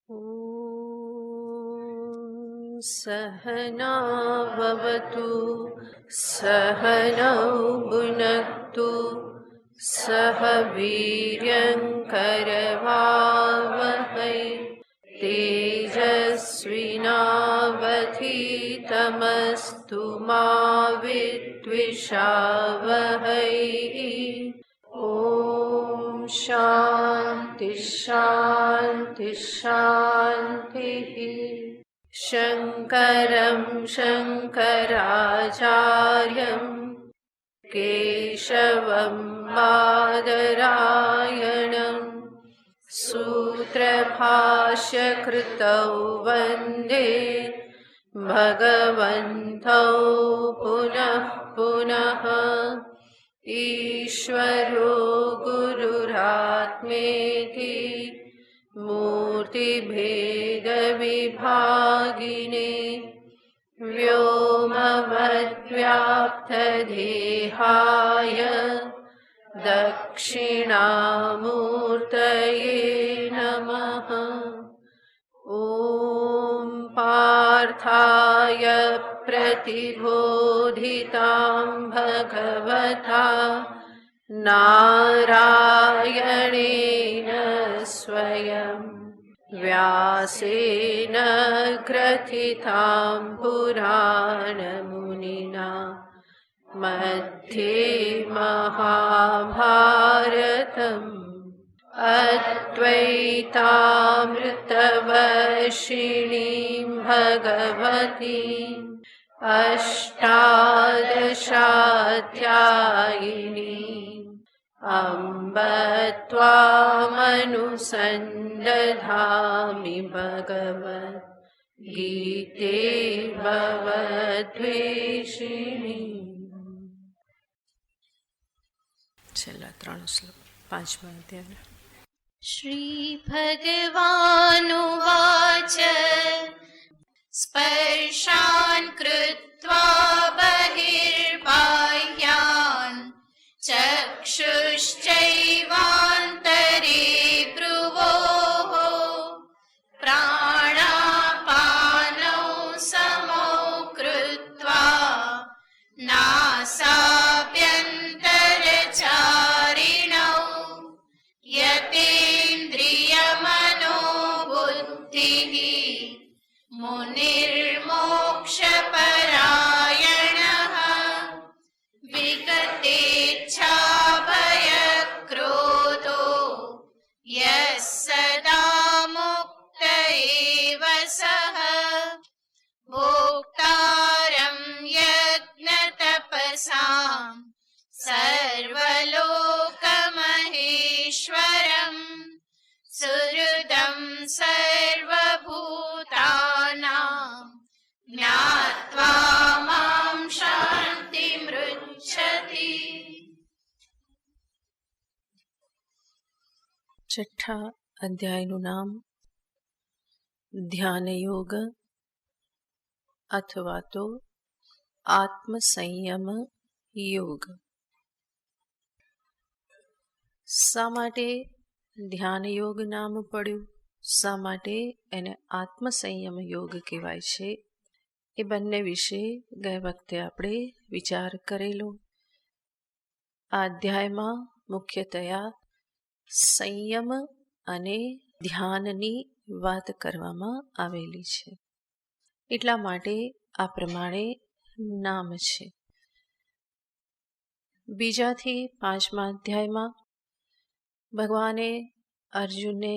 ॐ सहना भवतु सहनौ भुनक्तु सह वीर्यङ्करवावहै तेजस्विनावधीतमस्तु मा विद्विषावहै। ॐ शान्ति शान्ति शान्तिः। शङ्करं शङ्कराचार्यं केशवं बादरायणं सूत्रभाष्यकृतौ वन्दे भगवन्तौ पुनः पुनः। ईश्वरो गुरुरात्मेति मूर्तिभेदविभागिने व्योमवद्व्याप्तदेहाय दक्षिणामूर्तये नमः। ॐ पार्थाय प्रतिबोधितां भगवता नारायणेन स्वयं व्यासेन ग्रथितां पुराणमुनिना मध्ये महाभारतम् अद्वैतामृतवर्षिणीं भगवतीम् अष्टादशाध्यायिनीम् अम्ब त्वामनुसन्दधामि भगवद्गीते भवद्वेषिणी। છેલ્લા 3 શ્લોક 5મા અધ્યાય। श्रीभगवानुवाच स्पर्शान् कृत्वा बहिर्बाह्यान् चक्षुश्चैवान्तरे भ्रुवोः प्राणापानौ समौ कृत्वा नासाभ्यन्तरचारिणौ यतेन्द्रियमनोबुद्धिः मुनिर्मोक्षपरायणः विगतेच्छाभयक्रोधो यः सदा मुक्त एव सः भोक्तारं यज्ञतपसां सर्वलोकमहेश्वरम् सुहृदं सर्वभूतानां ज्ञात्वा मां शान्तिमृच्छति। છઠ્ઠા અધ્યાયનું નામ ધ્યાનયોગ અથવા તો આત્મસંયમ યોગ। શા માટે ધ્યાનયોગ નામ પડ્યું, શા માટે એને આત્મસંયમ યોગ કહેવાય છે, એ બંને વિશે ગઈ વખતે આપણે વિચાર કરેલો। આ અધ્યાયમાં મુખ્યતયા સંયમ અને ધ્યાનની વાત કરવામાં આવેલી છે, એટલા માટે આ પ્રમાણે નામ છે। બીજાથી 5મા અધ્યાયમાં ભગવાને અર્જુનને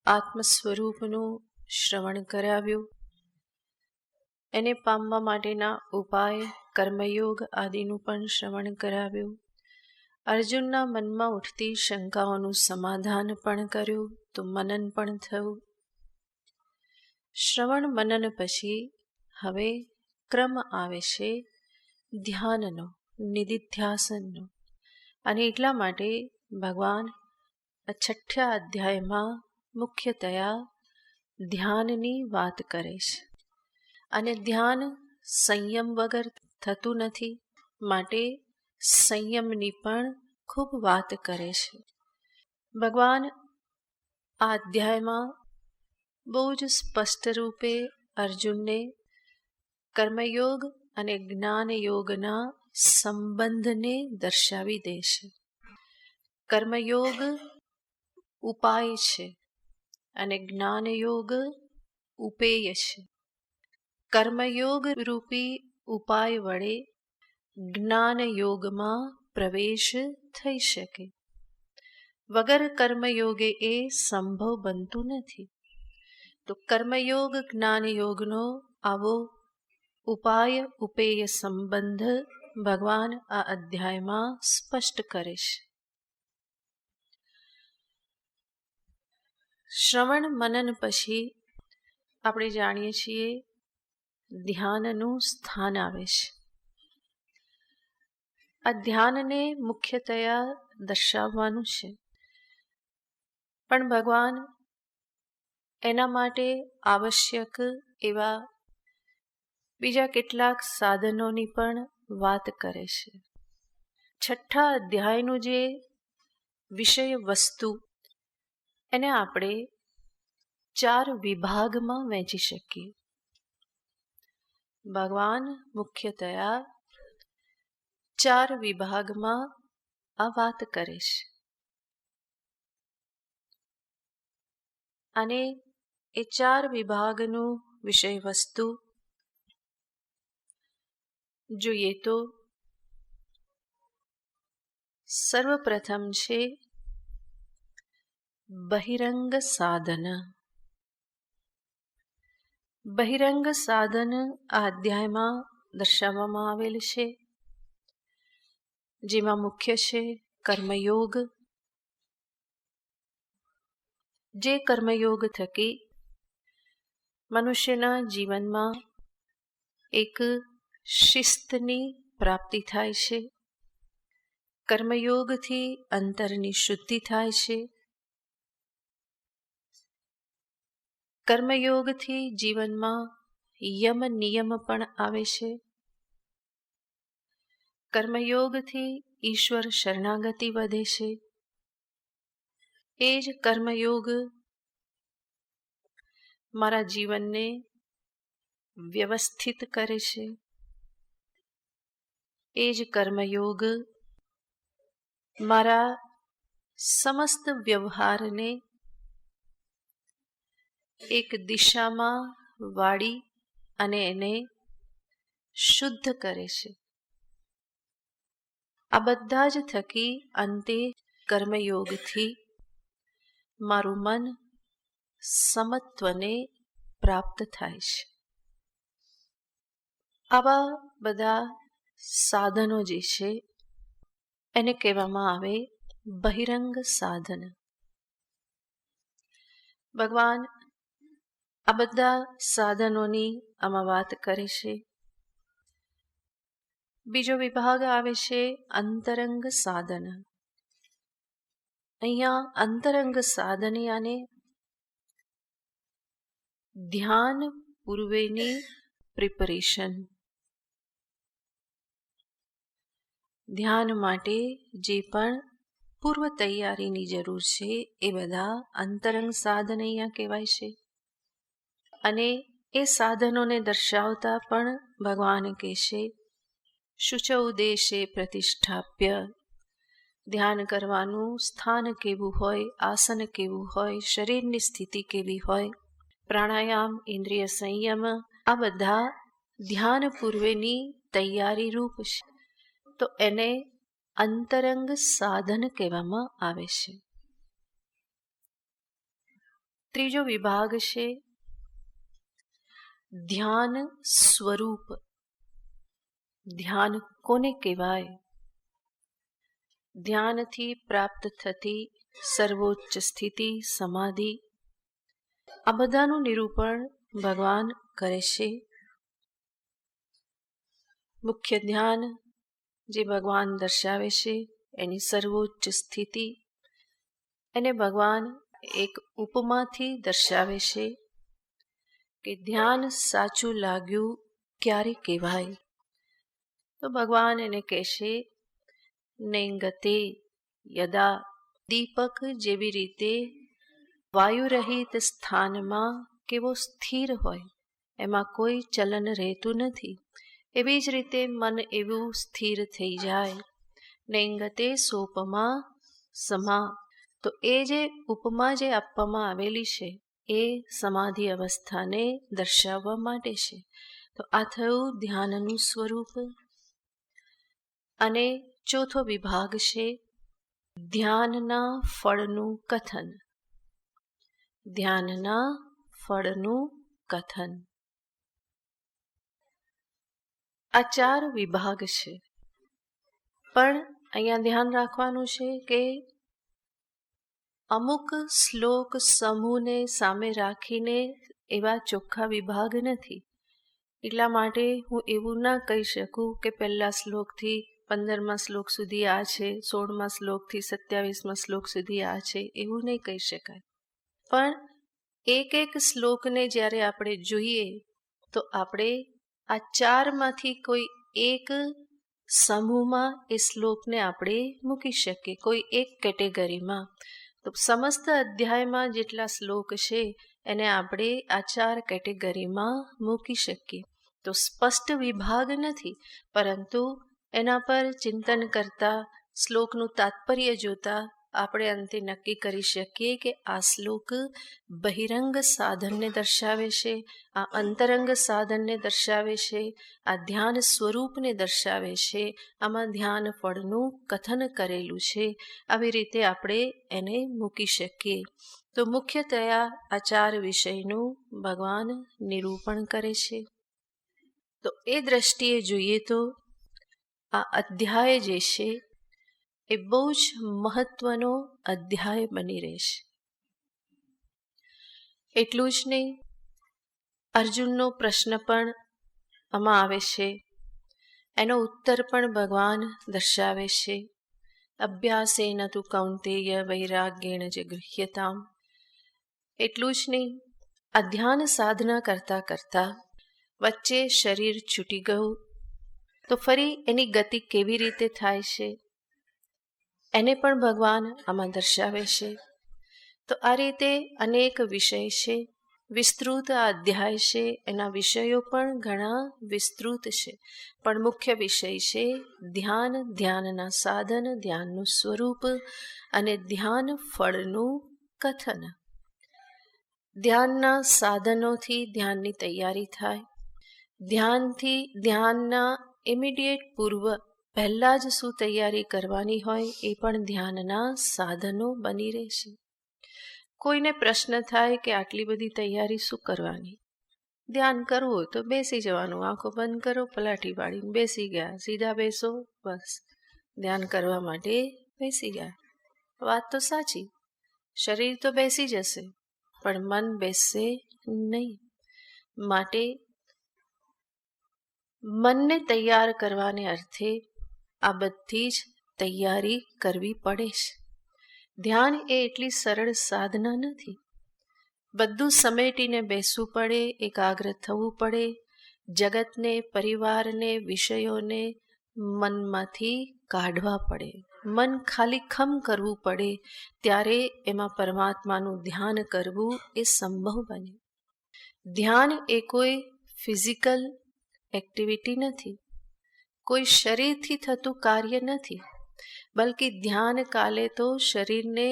આત્મ સ્વરૂપનું શ્રવણ કરાવ્યું, એને પામવા માટેના ઉપાય કર્મયોગ આદિનું પણ શ્રવણ કરાવ્યું, અર્જુનના મનમાં ઉઠતી શંકાઓનું સમાધાન પણ કર્યું, તો મનન પણ થયું। શ્રવણ મનન પછી હવે ક્રમ આવે છે ધ્યાનનો, નિધિધ્યાસનનો, અને એટલા માટે ભગવાન છઠ્ઠા અધ્યાયમાં મુખ્યતયા ધ્યાનની વાત કરે છે। અને ધ્યાન સંયમ વગર થતું નથી, માટે સંયમની પણ ખૂબ વાત કરે છે। ભગવાન આ અધ્યાયમાં બહુ જ સ્પષ્ટ રૂપે અર્જુનને કર્મયોગ અને જ્ઞાન યોગના સંબંધને દર્શાવી દે છે. કર્મયોગ ઉપાય છે અને જ્ઞાન યોગ ઉપેય છે. કર્મયોગ રૂપી ઉપાય વડે જ્ઞાન યોગમાં પ્રવેશ થઈ શકે. વગર કર્મયોગે એ સંભવ બનતું નથી. તો કર્મયોગ જ્ઞાન યોગનો આવો ઉપાય ઉપેય સંબંધ ભગવાન આ અધ્યાયમાં સ્પષ્ટ કરે છે. શ્રવણ મનન પછી આપણે જાણીએ છીએ ધ્યાનનું સ્થાન આવે છે. આ ધ્યાનને મુખ્યતયા દર્શાવવાનું છે, પણ ભગવાન એના માટે આવશ્યક એવા બીજા કેટલાક સાધનોની પણ વાત કરે છે. છઠ્ઠા અધ્યાયનું જે વિષય વસ્તુ એને આપણે 4 વિભાગમાં વહેંચી શકીએ. ભગવાન મુખ્યતયા 4 વિભાગમાં આ વાત કરે છે. અને એ 4 વિભાગનું વિષય વસ્તુ જોઈએ તો સર્વપ્રથમ છે બહિરંગ સાધન. બહિરંગ સાધન આ અધ્યાયમાં દર્શાવવામાં આવેલ છે, જેમાં મુખ્ય છે કર્મયોગ. જે કર્મયોગ થકી મનુષ્યના જીવનમાં એક શિસ્તની પ્રાપ્તિ થાય છે. કર્મયોગથી અંતરની શુદ્ધિ થાય છે. કર્મયોગથી જીવનમાં યમ નિયમ પણ આવે છે. કર્મયોગથી ઈશ્વર શરણાગતિ વધે છે. એ જ કર્મયોગ મારા જીવનને વ્યવસ્થિત કરે છે. એ જ કર્મયોગ મારા સમસ્ત વ્યવહારને એક દિશામાં વાળી અને એને શુદ્ધ કરે છે. આ બધા જ થકી અંતે કર્મયોગથી મારું મન સમત્વને પ્રાપ્ત થાય છે. આવા બધા સાધનો જે છે એને કહેવામાં આવે બહિરંગ સાધન. ભગવાન આ બધા સાધનોની આમાં વાત કરે છે. બીજો વિભાગ આવે છે અંતરંગ સાધન. અહીંયા અંતરંગ સાધન યાને ધ્યાન પૂર્વેની પ્રિપરેશન. ધ્યાન માટે જે પણ પૂર્વ તૈયારીની જરૂર છે એ બધા અંતરંગ સાધન અહીંયા કહેવાય છે. અને એ સાધનોને દર્શાવતા પણ ભગવાન કહેશે શુચૌ દેશે પ્રતિષ્ઠાપ્ય. ધ્યાન કરવાનું સ્થાન કેવું હોય, આસન કેવું હોય, શરીરની સ્થિતિ કેવી હોય, પ્રાણાયામ, ઇન્દ્રિય સંયમ, આ બધા ધ્યાન પૂર્વેની તૈયારી રૂપ છે. તો એને અંતરંગ સાધન કહેવામાં આવે છે. ત્રીજો વિભાગ છે ધ્યાન સ્વરૂપ. ધ્યાન કોને કહેવાય? ધ્યાનથી પ્રાપ્ત થતી સર્વોચ્ચ સ્થિતિ, સમાધિ, આ બધાનું નિરૂપણ ભગવાન કરે છે. મુખ્ય ધ્યાન જે ભગવાન દર્શાવે છે એની સર્વોચ્ચ સ્થિતિ એને ભગવાન એક ઉપમાથી દર્શાવે છે કે ધ્યાન સાચું લાગ્યું ક્યારે કહેવાય? તો ભગવાન એને કહેશે નેંગતે યદા. દીપક જેવી રીતે વાયુરહિત સ્થાનમાં કેવો સ્થિર હોય, એમાં કોઈ ચલન રહેતું નથી. એવી જ રીતે મન એવું સ્થિર થઈ જાય. નૈંગતે સોપમા સમા, તો એ જે ઉપમા જે આપવામાં આવેલી છે એ સમાધિ અવસ્થાને દર્શાવવા માટે છે. તો આ થયું ધ્યાનનું સ્વરૂપ. અને ચોથો વિભાગ છે ધ્યાનના ફળનું કથન. ધ્યાનના ફળનું કથન. આ 4 વિભાગ છે. પણ અહીંયા ધ્યાન રાખવાનું છે કે અમુક શ્લોક સમૂહને સામે રાખીને એવા ચોખ્ખા વિભાગ નથી. એટલા માટે હું એવું ના કહી શકું કે પહેલા શ્લોકથી 15મા શ્લોક સુધી આ છે, 16મા શ્લોકથી 27મા શ્લોક સુધી આ છે, એવું નહીં કહી શકાય. પણ એક એક શ્લોકને જ્યારે આપણે જોઈએ તો આપણે આ 4માંથી કોઈ એક સમૂહમાં એ શ્લોકને આપણે મૂકી શકીએ, કોઈ એક કેટેગરીમાં. તો સમસ્ત અધ્યાયમાં જેટલા શ્લોક છે એને આપણે આ 4 કેટેગરીમાં મૂકી શકીએ. તો સ્પષ્ટ વિભાગ નથી, પરંતુ એના પર ચિંતન કરતા, શ્લોકનું તાત્પર્ય જોતા આપણે અંતે નક્કી કરી શકીએ કે આ શ્લોક બહિરંગ સાધનને દર્શાવે છે, આ અંતરંગ સાધનને દર્શાવે છે, આ ધ્યાન સ્વરૂપને દર્શાવે છે, આમાં ધ્યાન ફળનું કથન કરેલું છે. આવી રીતે આપણે એને મૂકી શકીએ. તો મુખ્યતયા આ 4 વિષયનું ભગવાન નિરૂપણ કરે છે. તો એ દ્રષ્ટિએ જોઈએ તો આ અધ્યાય જે છે એ બહુ જ મહત્વનો અધ્યાય બની રહેશે. એટલું જ નહીં, અર્જુનનો પ્રશ્ન પણ આમાં આવે છે, એનો ઉત્તર પણ ભગવાન દર્શાવે છે. અભ્યાસેન તુ કૌંતેય વૈરાગ્યેણ જ ગૃહ્યતામ. એટલું જ નહીં, આ ધ્યાન સાધના કરતા કરતા વચ્ચે શરીર છૂટી ગયું તો ફરી એની ગતિ કેવી રીતે થાય છે એને પણ ભગવાન આમાં દર્શાવે છે. તો આ રીતે અનેક વિષય છે. વિસ્તૃત આ અધ્યાય છે, એના વિષયો પણ ઘણા વિસ્તૃત છે. પણ મુખ્ય વિષય છે ધ્યાન, ધ્યાનના સાધન, ધ્યાનનું સ્વરૂપ અને ધ્યાન ફળનું કથન. ધ્યાનના સાધનોથી ધ્યાનની તૈયારી થાય. ધ્યાનથી ધ્યાનના ઇમિડિયેટ પૂર્વ પહેલાં જ શું તૈયારી કરવાની હોય એ પણ ધ્યાનના સાધનો બની રહેશે. કોઈને પ્રશ્ન થાય કે આટલી બધી તૈયારી શું કરવાની? ધ્યાન કરવું હોય તો બેસી જવાનું, આંખો બંધ કરો, પલાઠી વાળીને બેસી ગયા, સીધા બેસો, બસ ધ્યાન કરવા માટે બેસી ગયા. વાત તો સાચી, શરીર તો બેસી જશે પણ મન બેસશે નહીં. માટે મનને તૈયાર કરવાને અર્થે આ બધી જ તૈયારી કરવી પડે છે. ધ્યાન એ એટલી સરળ સાધના નથી. બધું સમેટીને બેસવું પડે, એકાગ્ર થવું પડે, જગતને, પરિવારને, વિષયોને મનમાંથી કાઢવા પડે, મન ખાલી ખમ કરવું પડે, ત્યારે એમાં પરમાત્માનું ધ્યાન કરવું એ સંભવ બને. ધ્યાન એ કોઈ ફિઝિકલ એક્ટિવિટી નથી, કોઈ શરીરથી થતું કાર્ય નથી, બલ્કિ ધ્યાન કાલે તો શરીરને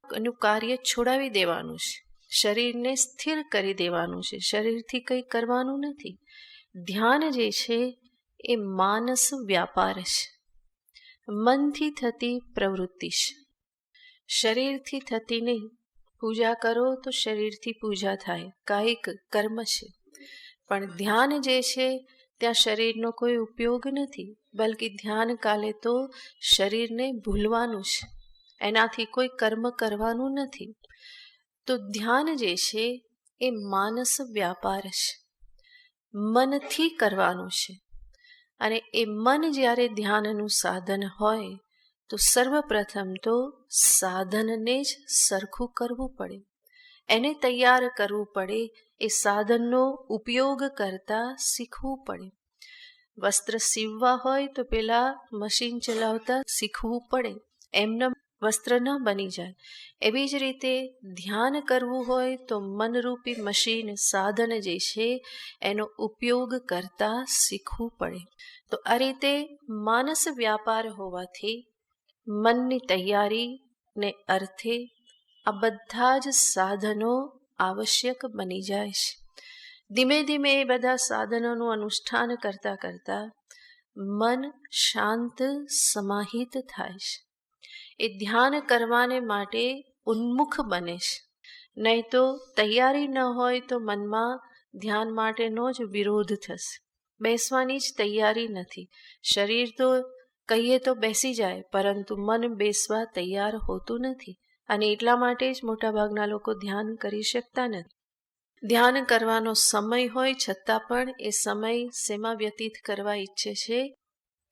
એનું કાર્ય છોડાવી દેવાનું છે, શરીરને સ્થિર કરી દેવાનું છે, શરીરથી કંઈ કરવાનું નથી. ધ્યાન જે છે એ માનસ વ્યાપાર છે, મનથી થતી પ્રવૃત્તિ છે, શરીરથી થતી નહીં. પૂજા કરો તો શરીરથી પૂજા થાય, કાયિક કર્મ છે. પણ ધ્યાન જે છે ત્યાં શરીરનો કોઈ ઉપયોગ નથી, બલ્કિ ધ્યાન કાલે તો શરીરને ભૂલવાનું છે, એનાથી કોઈ કર્મ કરવાનું નથી. તો ધ્યાન જે છે એ માનસ વ્યાપાર છે, મનથી કરવાનું છે. અને એ મન જ્યારે ધ્યાનનું સાધન હોય તો સર્વપ્રથમ તો સાધનને જ સરખું કરવું પડે, એને તૈયાર કરવું પડે, એ સાધનનો ઉપયોગ કરતા શીખવું પડે. વસ્ત્ર સીવવા હોય તો પેલા મશીન ચલાવતા શીખવું પડે, એમને વસ્ત્ર ન બની જાય. એવી જ રીતે ધ્યાન કરવું હોય તો મનરૂપી મશીન સાધન જે છે એનો ઉપયોગ કરતા શીખવું પડે. તો આ રીતે માનસ વ્યાપાર હોવાથી મનની તૈયારી ને અર્થે આ બધા જ સાધનો આવશ્યક બની જાય છે. ધીમે ધીમે એ બધા સાધનોનું અનુષ્ઠાન કરતા કરતા મન શાંત સમાહિત થાય છે. એ ધ્યાન કરવાને માટે ઉન્મુખ બને છે. નહીં તો તૈયારી ન હોય તો મનમાં ધ્યાન માટેનો જ વિરોધ થશે. બેસવાની જ તૈયારી નથી. શરીર તો કહીએ તો બેસી જાય, પરંતુ મન બેસવા તૈયાર હોતું નથી. અને એટલા માટે જ મોટાભાગના લોકો ધ્યાન કરી શકતા નથી. ધ્યાન કરવાનો સમય હોય છતાં પણ એ સમય શેમાં વ્યતીત કરવા ઈચ્છે છે?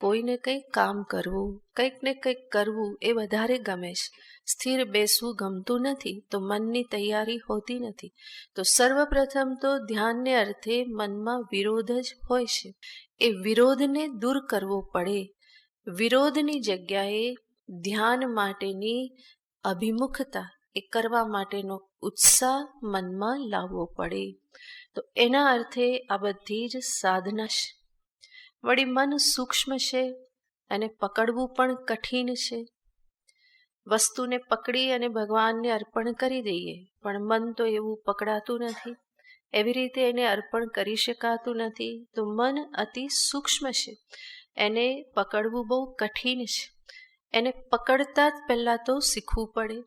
કોઈને કંઈક કામ કરવું, કંઈક ને કંઈક કરવું એ વધારે ગમે છે. સ્થિર બેસવું ગમતું નથી, તો મનની તૈયારી હોતી નથી. તો સર્વપ્રથમ તો ધ્યાનને અર્થે મનમાં વિરોધ જ હોય છે. એ વિરોધને દૂર કરવો પડે. વિરોધની જગ્યાએ ધ્યાન માટેની અભિમુખતા, એ કરવા માટેનો ઉત્સાહ મનમાં લાવવો પડે. તો એના અર્થે આ બધી જ સાધના છે. વળી મન સૂક્ષ્મ છે અને પકડવું પણ કઠિન છે. વસ્તુને પકડી અને ભગવાનને અર્પણ કરી દઈએ, પણ મન તો એવું પકડાતું નથી. એવી રીતે એને અર્પણ કરી શકાતું નથી. તો મન અતિ સૂક્ષ્મ છે, એને પકડવું બહુ કઠિન છે. એને પકડતા જ પહેલાં તો શીખવું પડે.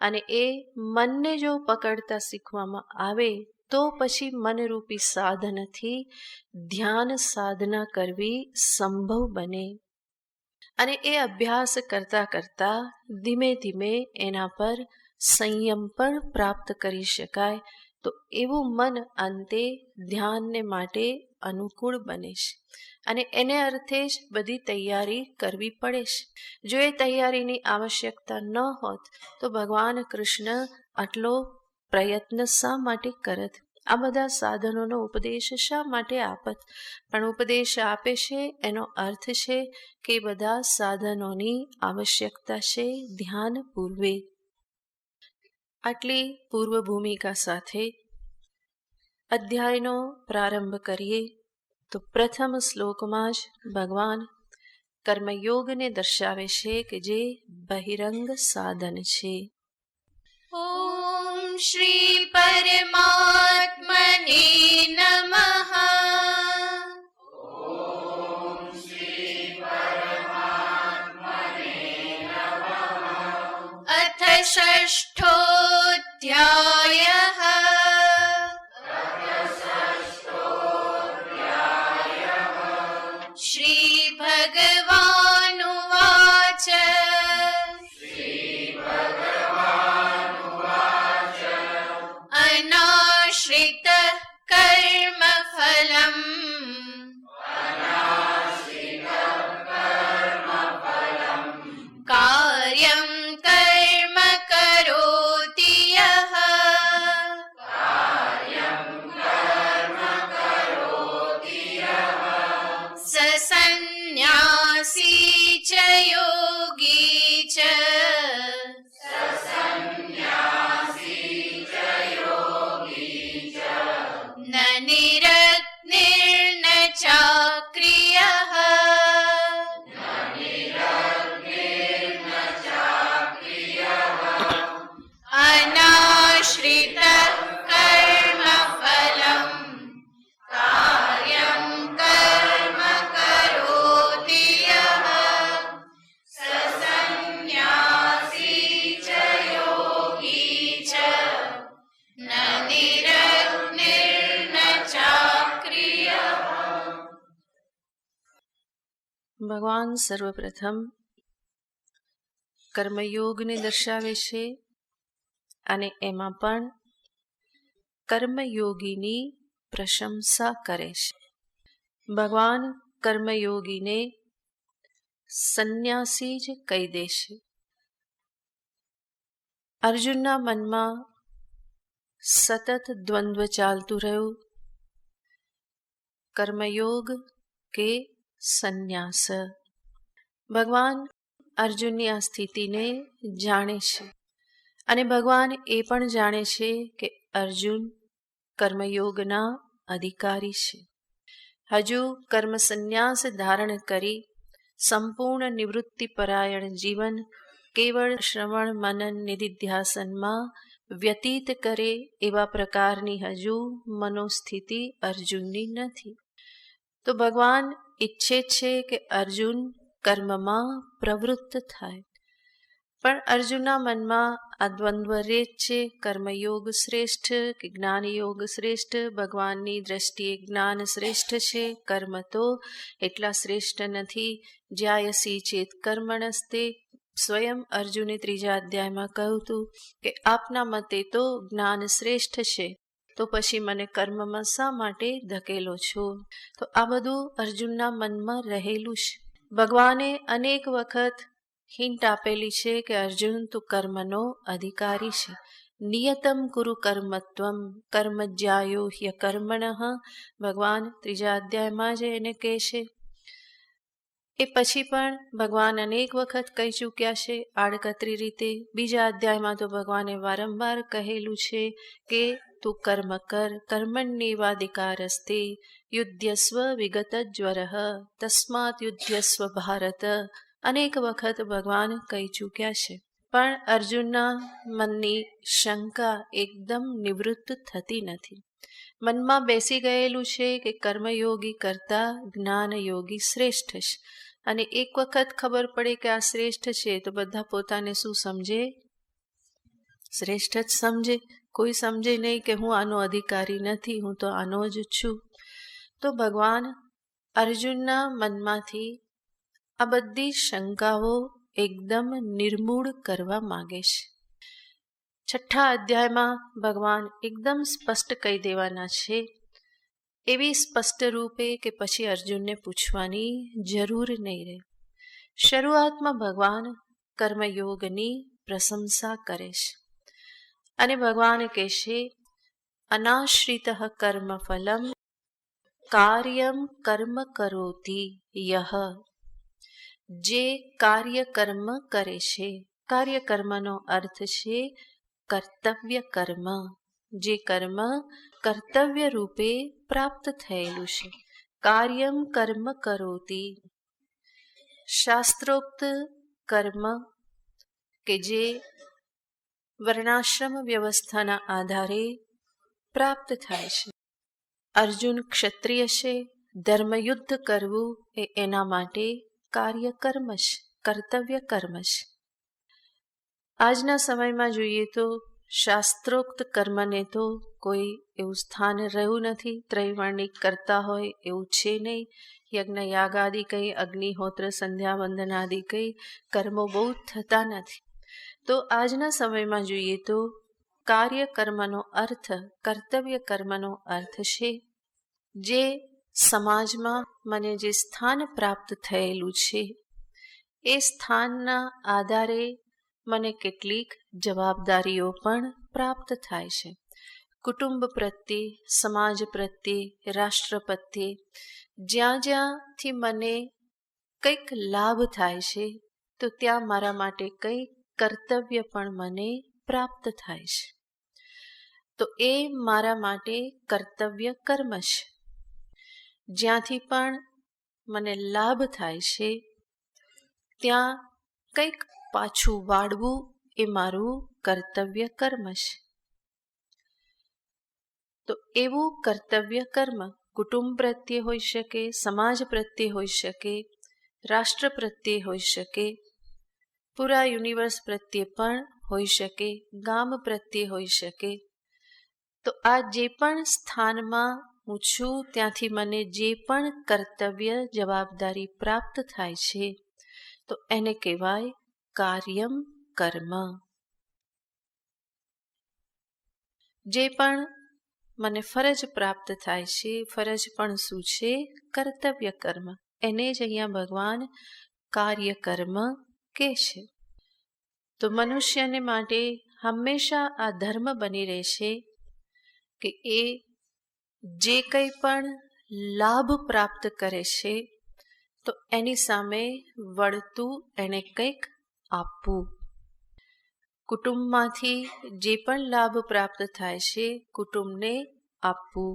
અને એ મનને જો પકડતા શીખવામાં આવે તો પછી મનરૂપી સાધનથી ધ્યાન સાધના કરવી સંભવ બને. અને એ અભ્યાસ કરતા કરતા ધીમે ધીમે એના પર સંયમ પણ પ્રાપ્ત કરી શકાય. તો એવું મન અંતે ધ્યાનને માટે અનુકૂળ બને છે. અને એને અર્થે જ બધી તૈયારી કરવી પડે છે. જો એ તૈયારીની આવશ્યકતા ન હોત તો ભગવાન કૃષ્ણ આટલો પ્રયત્ન શા માટે કરત? આ બધા સાધનોનો ઉપદેશ શા માટે આપત? પણ ઉપદેશ આપે છે એનો અર્થ છે કે બધા સાધનોની આવશ્યકતા છે ધ્યાન પૂર્વે. આટલી પૂર્વ ભૂમિકા સાથે અધ્યાયનો પ્રારંભ કરીએ. તો પ્રથમ શ્લોકમાં જ ભગવાન કર્મયોગને દર્શાવે છે કે જે બહિરંગ સાધન છે. ઓમ શ્રી પરમાત્મને નમઃ. અથ ષષ્ઠોऽધ્યાયઃ. શ્રી ભગવાનુવાચ. અનાશ્રિત કર્મફલम् કાર્યં કર્મ કરોતિ યઃ સ સંન્યાસી ચ યોગી ચ ન નિરગ્નિર્ન ચાક્રિયઃ અનાશ્રિત કર્મફલम् કાર્યં કર્મ કરોતિ યઃ સ સંન્યાસી ચ યોગી ચ ન નિરગ્નિર્ન ચાક્રિયઃ. ભગવાન સર્વપ્રથમ કર્મયોગને દર્શાવે છે અને એમાં પણ કર્મયોગીની પ્રશંસા કરે છે. ભગવાન કર્મયોગીને સંન્યાસી જ કહી દે છે. અર્જુનના મનમાં સતત દ્વંદ્વ ચાલતું રહ્યું, કર્મયોગ કે સંન્યાસ. ભગવાન અર્જુનની આ સ્થિતિને જાણે છે અને ભગવાન એ પણ જાણે છે કે અર્જુન કર્મયોગના અધિકારી છે. હજુ કર્મ સંન્યાસ ધારણ કરી સંપૂર્ણ નિવૃત્તિપરાયણ જીવન કેવળ શ્રવણ મનન નિધિધ્યાસનમાં વ્યતીત કરે એવા પ્રકારની હજુ મનોસ્થિતિ અર્જુનની નથી. તો ભગવાન ઈચ્છે છે કે અર્જુન કર્મમાં પ્રવૃત્ત થાય, પણ અર્જુનના મનમાં આ દ્વંદ્વ રહે છે, કર્મયોગ શ્રેષ્ઠ કે જ્ઞાનયોગ શ્રેષ્ઠ. ભગવાનની દ્રષ્ટિએ જ્ઞાન શ્રેષ્ઠ છે, કર્મ તો એટલા શ્રેષ્ઠ નથી. જ્યાયસી ચેત કર્મણસ્તે, સ્વયં અર્જુને 3જા અધ્યાયમાં કહ્યું હતું કે આપના મતે તો જ્ઞાન શ્રેષ્ઠ છે, તો પછી મને કર્મમાં શા માટે ધકેલો છો? તો આ બધું અર્જુનના મનમાં રહેલું છે. ભગવાને અનેક વખત હિન્ટ આપેલી છે કે અર્જુન તું કર્મનો અધિકારી છે. નિયતમ કુરુ કર્મત્વમ કર્મજ્યાયો હ્યકર્મણઃ, ભગવાન 3જા અધ્યાયમાં જ એને કહે છે. એ પછી પણ ભગવાન અનેક વખત કહી ચૂક્યા છે આડકતરી રીતે. 2જા અધ્યાયમાં તો ભગવાને વારંવાર કહેલું છે કે તું કર્મ કર, કર્મણ્યેવાધિકારસ્તે યુધ્યસ્વ વિગત જ્વરઃ તસ્માત યુધ્યસ્વ ભારત. અનેક વખત ભગવાન કહી ચૂક્યા છે, પણ અર્જુનના મનની શંકા એકદમ નિવૃત્ત થતી નથી. મનમાં બેસી ગયેલું છે કે કર્મયોગી કરતા જ્ઞાનયોગી શ્રેષ્ઠ છે, અને એક વખત ખબર પડે કે આ શ્રેષ્ઠ છે તો બધા પોતાને શું સમજે? શ્રેષ્ઠ જ સમજે. કોઈ સમજે નહીં કે હું આનો અધિકારી નથી, હું તો આનો જ છું. તો ભગવાન અર્જુનના મનમાંથી આ બધી શંકાઓ એકદમ નિર્મૂળ કરવા માંગે છે. 6ઠા અધ્યાયમાં ભગવાન એકદમ સ્પષ્ટ કહી દેવાના છે, એવી સ્પષ્ટ રૂપે કે પછી અર્જુનને પૂછવાની જરૂર નહીં રહે. શરૂઆતમાં ભગવાન કર્મયોગની પ્રશંસા કરે છે અને ભગવાન કહેશે અનાશ્રિત કર્મ ફલમ કાર્યમ કર્મ કરોતિ યહ. જે કાર્ય કર્મ કરે છે, કાર્ય કર્મનો અર્થ છે કર્તવ્ય કર્મ, જે કર્મ કર્તવ્ય રૂપે પ્રાપ્ત થયેલું છે. કાર્યમ કર્મ કરોતિ, શાસ્ત્રોક્ત કર્મ કે જે વર્ણાશ્રમ વ્યવસ્થાના આધારે પ્રાપ્ત થાય છે. અર્જુન ક્ષત્રિય છે, ધર્મયુદ્ધ કરવું એ એના માટે કાર્ય કર્મ છે, કર્તવ્ય કર્મ છે. આજના સમયમાં જોઈએ તો શાસ્ત્રોક્ત કર્મને તો કોઈ એવું સ્થાન રહ્યું નથી. ત્રૈવર્ણિક કરતા હોય એવું છે નહીં. યજ્ઞ યાગાદિ કંઈ, અગ્નિહોત્ર સંધ્યા વંદનાદિ કંઈ કર્મો બહુ થતા નથી. તો આજના સમયમાં જોઈએ તો કાર્ય કર્મનો અર્થ, કર્તવ્ય કર્મનો અર્થ છે જે સમાજમાં મને જે સ્થાન પ્રાપ્ત થયેલું છે એ સ્થાનના આધારે મને કેટલીક જવાબદારીઓ પણ પ્રાપ્ત થાય છે. કુટુંબ પ્રત્યે, સમાજ પ્રત્યે, રાષ્ટ્ર પ્રત્યે, જ્યાં જ્યાંથી મને કંઈક લાભ થાય છે તો ત્યાં મારા માટે કંઈક કર્તવ્ય પણ મને પ્રાપ્ત થાય છે. તો એ મારા માટે કર્તવ્ય કર્મ છે. જ્યાંથી પણ મને લાભ થાય છે ત્યાં કંઈક પાછું વાળવું એ મારું કર્તવ્ય કર્મ છે. તો એવું કર્તવ્ય કર્મ કુટુંબ પ્રત્યે હોઈ શકે, સમાજ પ્રત્યે હોઈ શકે, રાષ્ટ્ર પ્રત્યે હોઈ શકે, પૂરા યુનિવર્સ પ્રત્યે પણ હોઈ શકે, ગામ પ્રત્યે હોઈ શકે. તો આ જે પણ સ્થાનમાં હું છું ત્યાંથી મને જે પણ કર્તવ્ય જવાબદારી પ્રાપ્ત થાય છે તો એને કહેવાય કાર્યમ કર્મ. જે પણ મને ફરજ પ્રાપ્ત થાય છે, ફરજ પણ શું છે? કર્તવ્ય કર્મ. એને જ અહીંયા ભગવાન કાર્ય કર્મ કહે છે. તો મનુષ્યને માટે હંમેશા આ ધર્મ બની રહેશે કે એ જે કંઈ પણ લાભ પ્રાપ્ત કરે છે તો એની સામે વળતું એને કંઈક આપવું. કુટુંબમાંથી જે પણ લાભ પ્રાપ્ત થાય છે કુટુંબને આપવું.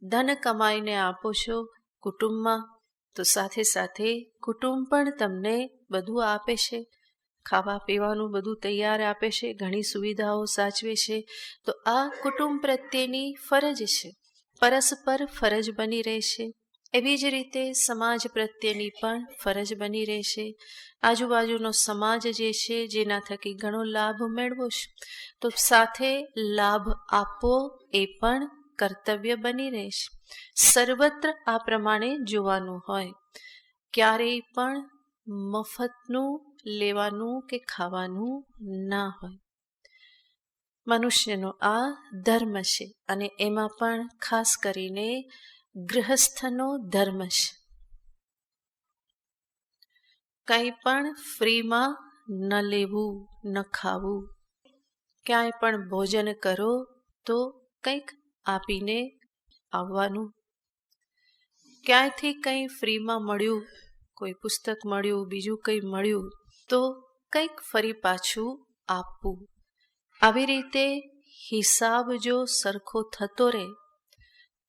ધન કમાઈને આપો છો કુટુંબમાં, તો સાથે સાથે કુટુંબ પણ તમને બધું આપે છે, ખાવા પીવાનું બધું તૈયાર આપે છે, ઘણી સુવિધાઓ સાચવે છે. તો આ કુટુંબ પ્રત્યેની ફરજ છે, પરસ્પર ફરજ બની રહેશે. એવી જ રીતે સમાજ પ્રત્યેની પણ ફરજ બની રહેશે. આજુબાજુનો સમાજ જે છે જેના થકી ઘણો લાભ મેળવો છે, તો સાથે લાભ આપવો એ પણ કર્તવ્ય બની રહેશે. સર્વત્ર આ પ્રમાણે જોવાનું હોય. ક્યારેય પણ મફતનું લેવાનું કે ખાવાનું ના હોય. મનુષ્યનો આ ધર્મ છે, અને એમાં પણ ખાસ કરીને ગૃહસ્થનો ધર્મ છે. કંઈ પણ ફ્રીમાં ન લેવું, ન ખાવું. ક્યાંય પણ ભોજન કરો તો કંઈક આપીને આવવાનું. ક્યાંયથી કંઈ ફ્રીમાં મળ્યું, કોઈ પુસ્તક મળ્યું, બીજું કંઈ મળ્યું, તો કંઈક ફરી પાછું આપવું. આવી રીતે હિસાબ જો સરખો થતો રહે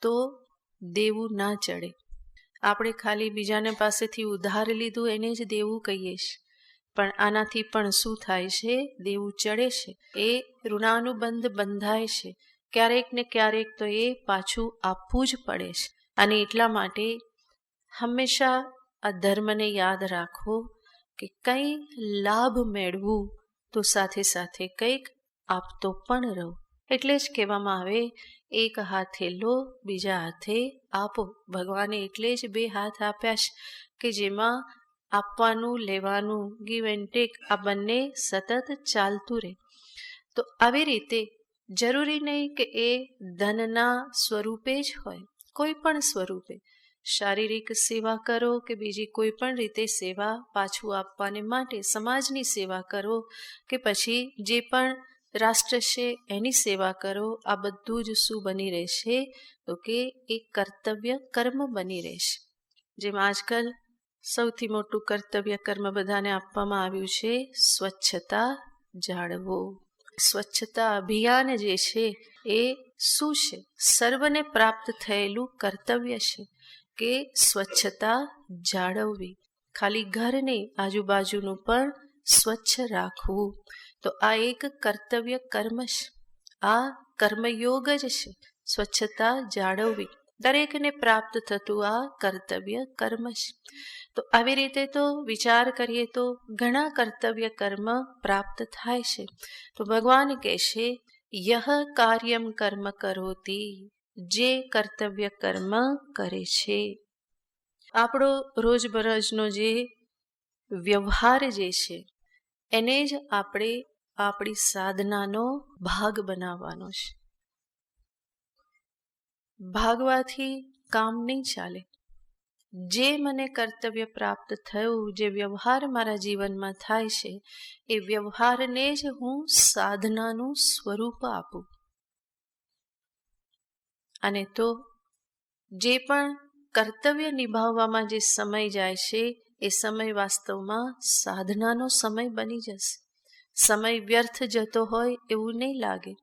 તો દેવું ના ચડે. આપણે ખાલી બીજાને પાસેથી ઉધાર લીધું એને જ દેવું કહીએ છીએ, પણ આનાથી પણ શું થાય છે? દેવું ચડે છે, એ ઋણાનુબંધ બંધાય છે. ક્યારેક ને ક્યારેક તો એ પાછું આપવું જ પડે છે. અને એટલા માટે હંમેશા આ ધર્મને યાદ રાખો કે કંઈ લાભ મેળવું તો સાથે સાથે કંઈક આપતો પણ રહો. એટલે જ કહેવામાં આવે, એક હાથે લો, બીજા હાથે આપો. ભગવાને એટલે જ બે હાથ આપ્યા છે કે જેમાં આપવાનું, લેવાનું, ગીવ એન્ડ ટેક આ બંને સતત ચાલતું રહે. તો આવી રીતે જરૂરી નહીં કે એ ધનના સ્વરૂપે જ હોય, કોઈ પણ સ્વરૂપે. શારીરિક સેવા કરો કે બીજી કોઈ પણ રીતે સેવા પાછું આપવાને માટે સમાજની સેવા કરો કે પછી જે પણ રાષ્ટ્ર છે એની સેવા કરો. આ બધું જ શું બની રહેશે? તો કે એક કર્તવ્ય કર્મ બની રહેશે. જેમ આજકાલ સૌથી મોટું કર્તવ્ય કર્મ બધાને આપવામાં આવ્યું છે, સ્વચ્છતા જાળવો. સ્વચ્છતા અભિયાન જે છે એ શું છે? સર્વને પ્રાપ્ત થયેલું કર્તવ્ય છે કે સ્વચ્છતા જાળવવી. ખાલી ઘર નહીં, આજુબાજુનું પણ સ્વચ્છ રાખવું. તો આ એક કર્તવ્ય કર્મ છે. આ કર્મયોગ જ છે, સ્વચ્છતા જાળવવી. દરેકને પ્રાપ્ત થતું આ કર્તવ્ય કર્મ છે. તો આવી રીતે તો વિચાર કરીએ તો ઘણા કર્તવ્ય કર્મ પ્રાપ્ત થાય છે. તો ભગવાન કહેશે, યહ કાર્યમ કર્મ કરોતી, જે કર્તવ્ય કર્મ કરે છે. આપણો રોજબરોજનો જે વ્યવહાર જે છે એને જ આપણે આપણી સાધનાનો ભાગ બનાવવાનો છે. ભાગવાથી કામ નહીં ચાલે. જે મને કર્તવ્ય પ્રાપ્ત થયું, જે વ્યવહાર મારા જીવનમાં થાય છે, એ વ્યવહારને જ હું સાધનાનું સ્વરૂપ આપું. અને તો જે પણ કર્તવ્ય નિભાવવામાં જે સમય જાય છે એ સમય વાસ્તવમાં સાધનાનો સમય બની જશે. સમય વ્યર્થ જતો હોય એવું નહીં લાગે.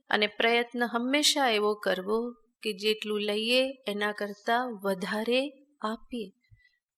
અને પ્રયત્ન હંમેશા એવો કરવો કે જેટલું લઈએ એના કરતાં વધારે આપીએ.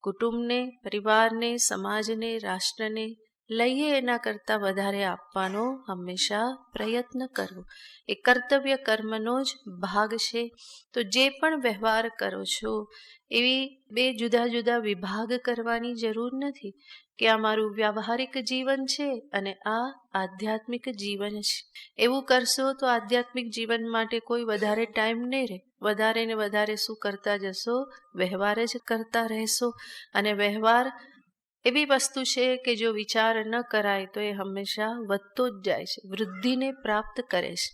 કુટુંબને, પરિવારને, સમાજને, રાષ્ટ્રને લઈએ એના કરતાં વધારે આપવાનો હંમેશા પ્રયત્ન કરવો. એ કર્તવ્ય કર્મનો જ ભાગ છે. તો જે પણ વ્યવહાર કરો છો એવી બે જુદા જુદા વિભાગ કરવાની જરૂર નથી કે આ મારું વ્યાવહારિક જીવન છે અને આ આધ્યાત્મિક જીવન છે. એવું કરશો તો આધ્યાત્મિક જીવન માટે કોઈ વધારે ટાઈમ નહીં રહે. વધારે ને વધારે શું કરતા જશો? વ્યવહાર જ કરતા રહેશો. અને વ્યવહાર એવી વસ્તુ છે કે જો વિચાર ન કરાય તો એ હંમેશા વધતો જ જાય છે, વૃદ્ધિને પ્રાપ્ત કરે છે.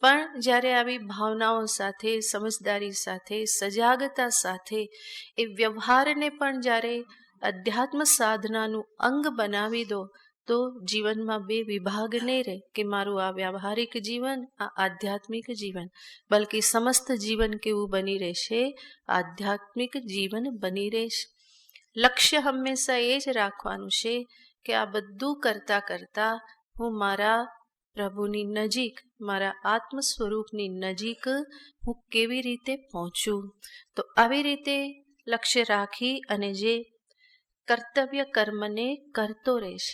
પણ જ્યારે આવી ભાવનાઓ સાથે, સમજદારી સાથે, સજાગતા સાથે એ વ્યવહારને પણ જ્યારે અધ્યાત્મ સાધનાનું અંગ બનાવી દો તો જીવનમાં બે વિભાગ નહીં રહે કે મારું આ વ્યાવહારિક જીવન, આ આધ્યાત્મિક જીવન. બલ્કિ સમસ્ત જીવન કેવું બની રહેશે? આધ્યાત્મિક જીવન બની રહેશે. લક્ષ્ય હંમેશા એ જ રાખવાનું છે કે આ બધું કરતાં કરતાં હું મારા પ્રભુની નજીક, મારા આત્મ સ્વરૂપની નજીક હું કેવી રીતે પહોંચું. તો આવી રીતે લક્ષ્ય રાખી અને જે કર્તવ્ય કર્મને કરતો રહેશ,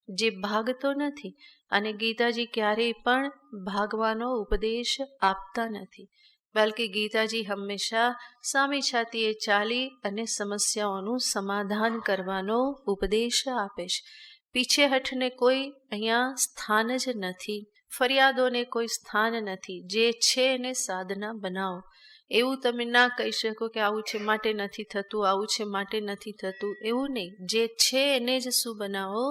જે ભાગતો નથી. અને ગીતાજી ક્યારેય પણ ભાગવાનો ઉપદેશ આપતા નથી, બલકે ગીતાજી હંમેશા સામી છાતીએ ચાલી અને સમસ્યાઓનું સમાધાન કરવાનો ઉપદેશ આપે છે. પીછેહઠને કોઈ અહીંયા સ્થાન જ નથી, ફરિયાદોને કોઈ સ્થાન નથી. જે છે એને સાધના બનાવો. એવું તમે ના કહી શકો કે આવું છે માટે નથી થતું, આવું છે માટે નથી થતું, એવું નહીં. જે છે એને જ શું બનાવો?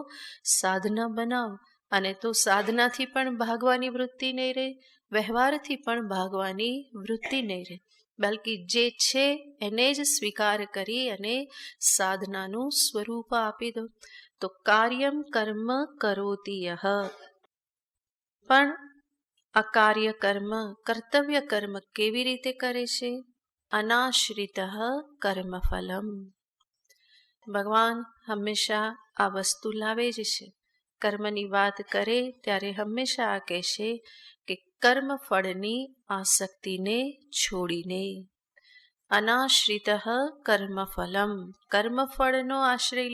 સાધના બનાવો. અને તો સાધનાથી પણ ભાગવાની વૃત્તિ નહીં રહે, વ્યવહારથી પણ ભાગવાની વૃત્તિ નહીં રહે, બલકે જે છે એને જ સ્વીકાર કરી અને સાધનાનું સ્વરૂપ આપી દો. તો કાર્યમ કર્મ કરોતિ યહ, પણ આ કાર્ય કર્મ, કર્તવ્ય કર્મ કેવી રીતે કરે છે? અનાશ્રિત કર્મફલમ. ભગવાન હંમેશા આ વસ્તુ લાવે જ છે. કર્મની વાત કરે ત્યારે હંમેશા આ કહેશે કે કર્મફળની આસક્તિને છોડીને. અનાશ્રિત કર્મફલમ, કર્મફળનો આશ્રય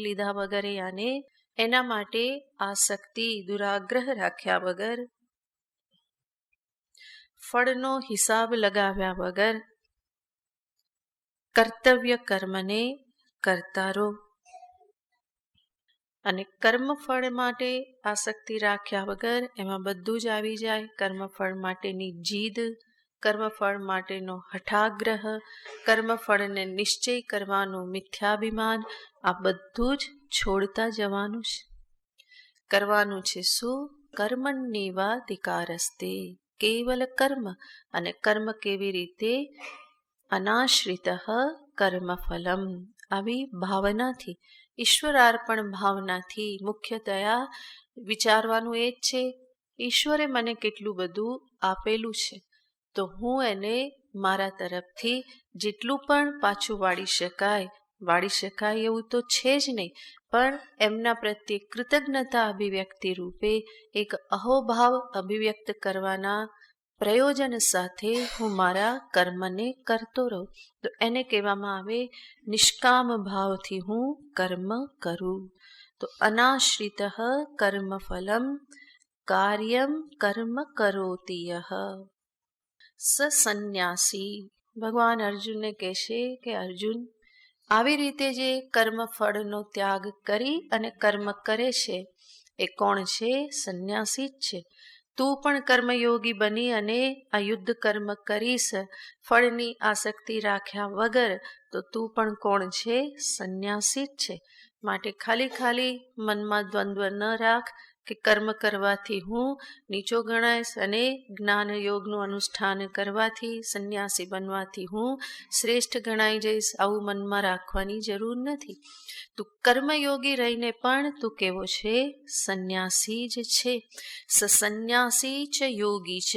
લીધા વગર યાને એના માટે આસક્તિ, દુરાગ્રહ રાખ્યા વગર, ફળનો હિસાબ લગાવ્યા વગર કર્તવ્ય કર્મને કરતા રહો. અને કર્મફળ માટે આસક્તિ રાખ્યા વગર એમાં બધું જ આવી જાય. કર્મફળ માટેની જીદ, કર્મફળ માટેનો હઠાગ્રહ, કર્મફળને નિશ્ચય કરવાનું મિથ્યાભિમાન, આ બધું જ છોડતા જવાનું છે. કરવાનું છે શું? કર્મણ્યેવાધિકારસ્તે, કેવલ કર્મ. અને કર્મ કેવી રીતે? અનાશ્રિત કર્મફલમ, આવી ભાવનાથી, ઈશ્વરાર્પણ ભાવનાથી. મુખ્યતયા વિચારવાનું એ જ છે, ઈશ્વરે મને કેટલું બધું આપેલું છે, તો હું એને મારા તરફથી જેટલું પણ પાછું વાળી શકાય એવું તો છે જ નહીં, પણ એમના પ્રત્યે કૃતજ્ઞતા અભિવ્યક્તિ રૂપે એક અહોભાવ અભિવ્યક્ત કરવાના પ્રયોજન સાથે હું મારા કર્મને કરતો રહું. તો એને કહેવામાં આવે નિષ્કામ ભાવથી હું કર્મ કરું. તો અનાશ્રિત કર્મફલમ કાર્યમ કર્મ કરોતિ યહ સંન્યાસી. ભગવાન અર્જુનને કહેશે કે અર્જુન, આવી રીતે જે કર્મફળનો ત્યાગ કરી અને કર્મ કરે છે એ કોણ છે? સંન્યાસી જ છે. તું પણ કર્મયોગી બની અને આ યુદ્ધ કર્મ કરીશ ફળની આસક્તિ રાખ્યા વગર, તો તું પણ કોણ છે? સંન્યાસી જ છે. માટે ખાલી મનમાં દ્વંદ્વ ન રાખ કે કર્મ કરવાથી હું નીચો ગણાઈશ અને જ્ઞાન યોગનું અનુષ્ઠાન કરવાથી, સંન્યાસી બનવાથી હું શ્રેષ્ઠ ગણાઈ જઈશ. આવું મનમાં રાખવાની જરૂર નથી. તું કર્મયોગી રહીને પણ તું કેવો છે? સંન્યાસી જ છે. સંન્યાસી ચ યોગી ચ.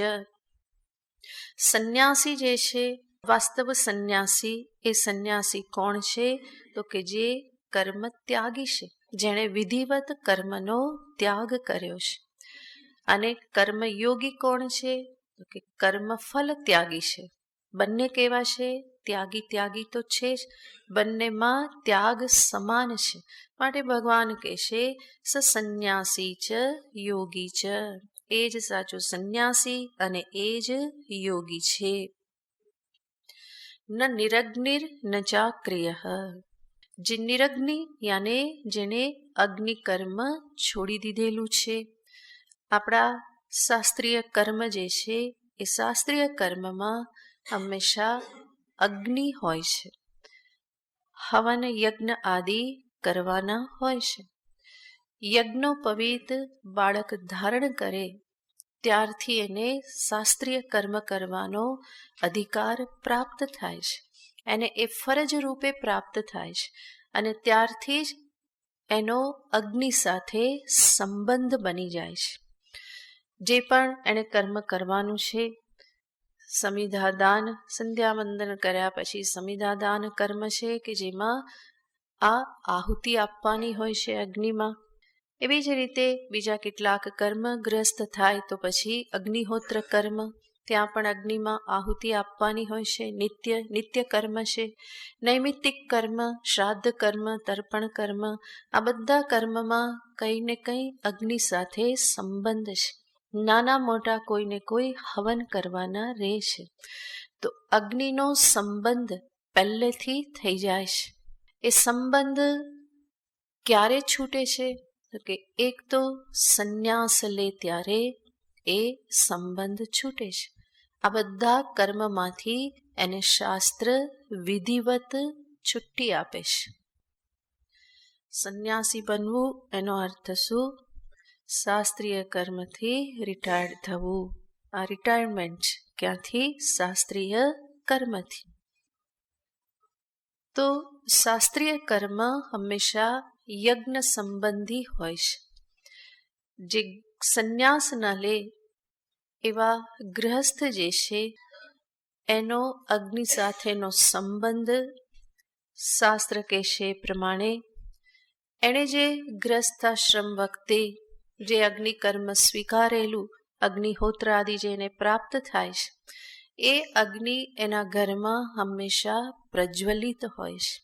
સંન્યાસી જે છે, વાસ્તવ સંન્યાસી, એ સંન્યાસી કોણ છે? તો કે જે કર્મ ત્યાગી છે, જેણે વિધિવત કર્મનો ત્યાગ કર્યો છે. અને કર્મયોગી કોણ છે? તો કે કર્મફલ ત્યાગી છે. બંને કેવા છે? ત્યાગી તો છે જ, બંનેમાં ત્યાગ સમાન છે. માટે ભગવાન કહેશે સંન્યાસી ચ યોગી ચ, એ જ સાચો સંન્યાસી અને એ જ યોગી છે. ન નિરગ્નિર ન ચાક્રિય, જે નિરગ્નિ યાને જેને અગ્નિ કર્મ છોડી દીધેલું છે. આપણા શાસ્ત્રીય કર્મ જે છે એ શાસ્ત્રીય કર્મમાં હંમેશા અગ્નિ હોય છે. હવન યજ્ઞ આદિ કરવાના હોય છે. યજ્ઞોપવિત બાળક ધારણ કરે ત્યારથી એને શાસ્ત્રીય કર્મ કરવાનો અધિકાર પ્રાપ્ત થાય છે. એને એ ફરજ રૂપે પ્રાપ્ત થાય છે અને ત્યારથી જ એનો અગ્નિ સાથે સંબંધ બની જાય છે. જે પણ એણે કર્મ કરવાનું છે, સમિધા દાન, સંધ્યા વંદન કર્યા પછી સમિધા દાન કર્મ છે કે જેમાં આ આહુતિ આપવાની હોય છે અગ્નિમાં. એવી જ રીતે બીજા કેટલાક કર્મ ગ્રસ્ત થાય તો પછી અગ્નિહોત્ર કર્મ, ત્યાં પણ અગ્નિમાં આહુતિ આપવાની હોય છે. નિત્ય કર્મ છે. નૈમિત્તિક કર્મ, શ્રાદ્ધ કર્મ, તર્પણ કર્મ, આ બધા કર્મમાં કંઈ ને કંઈ અગ્નિ સાથે સંબંધ છે. નાના મોટા કોઈને કોઈ હવન કરવાના રહે છે. તો અગ્નિનો સંબંધ પહેલેથી થઈ જાય છે. એ સંબંધ ક્યારે છૂટે છે? તો કે એક તો સંન્યાસ લે ત્યારે એ સંબંધ છૂટે છે. આ બધા કર્મમાંથી એને શાસ્ત્ર વિધિવત છુટ્ટી આપે છે. સંન્યાસી બનવું એનો અર્થ શું? શાસ્ત્રીય કર્મથી રિટાયર્ડ થવું. આ રિટાયરમેન્ટ ક્યાંથી? શાસ્ત્રીય કર્મથી. તો શાસ્ત્રીય કર્મ હંમેશા યજ્ઞ સંબંધી હોય છે. જે સંન્યાસ ન લે એવા ગૃહસ્થ જે છે એનો અગ્નિ સાથેનો સંબંધ શાસ્ત્ર કહેશે પ્રમાણે એણે જે ગ્રસ્થાશ્રમ વખતે જે અગ્નિકર્મ સ્વીકારેલું, અગ્નિહોત્ર આદિ જેને પ્રાપ્ત થાય છે, એ અગ્નિ એના ઘરમાં હંમેશા પ્રજ્વલિત હોય છે.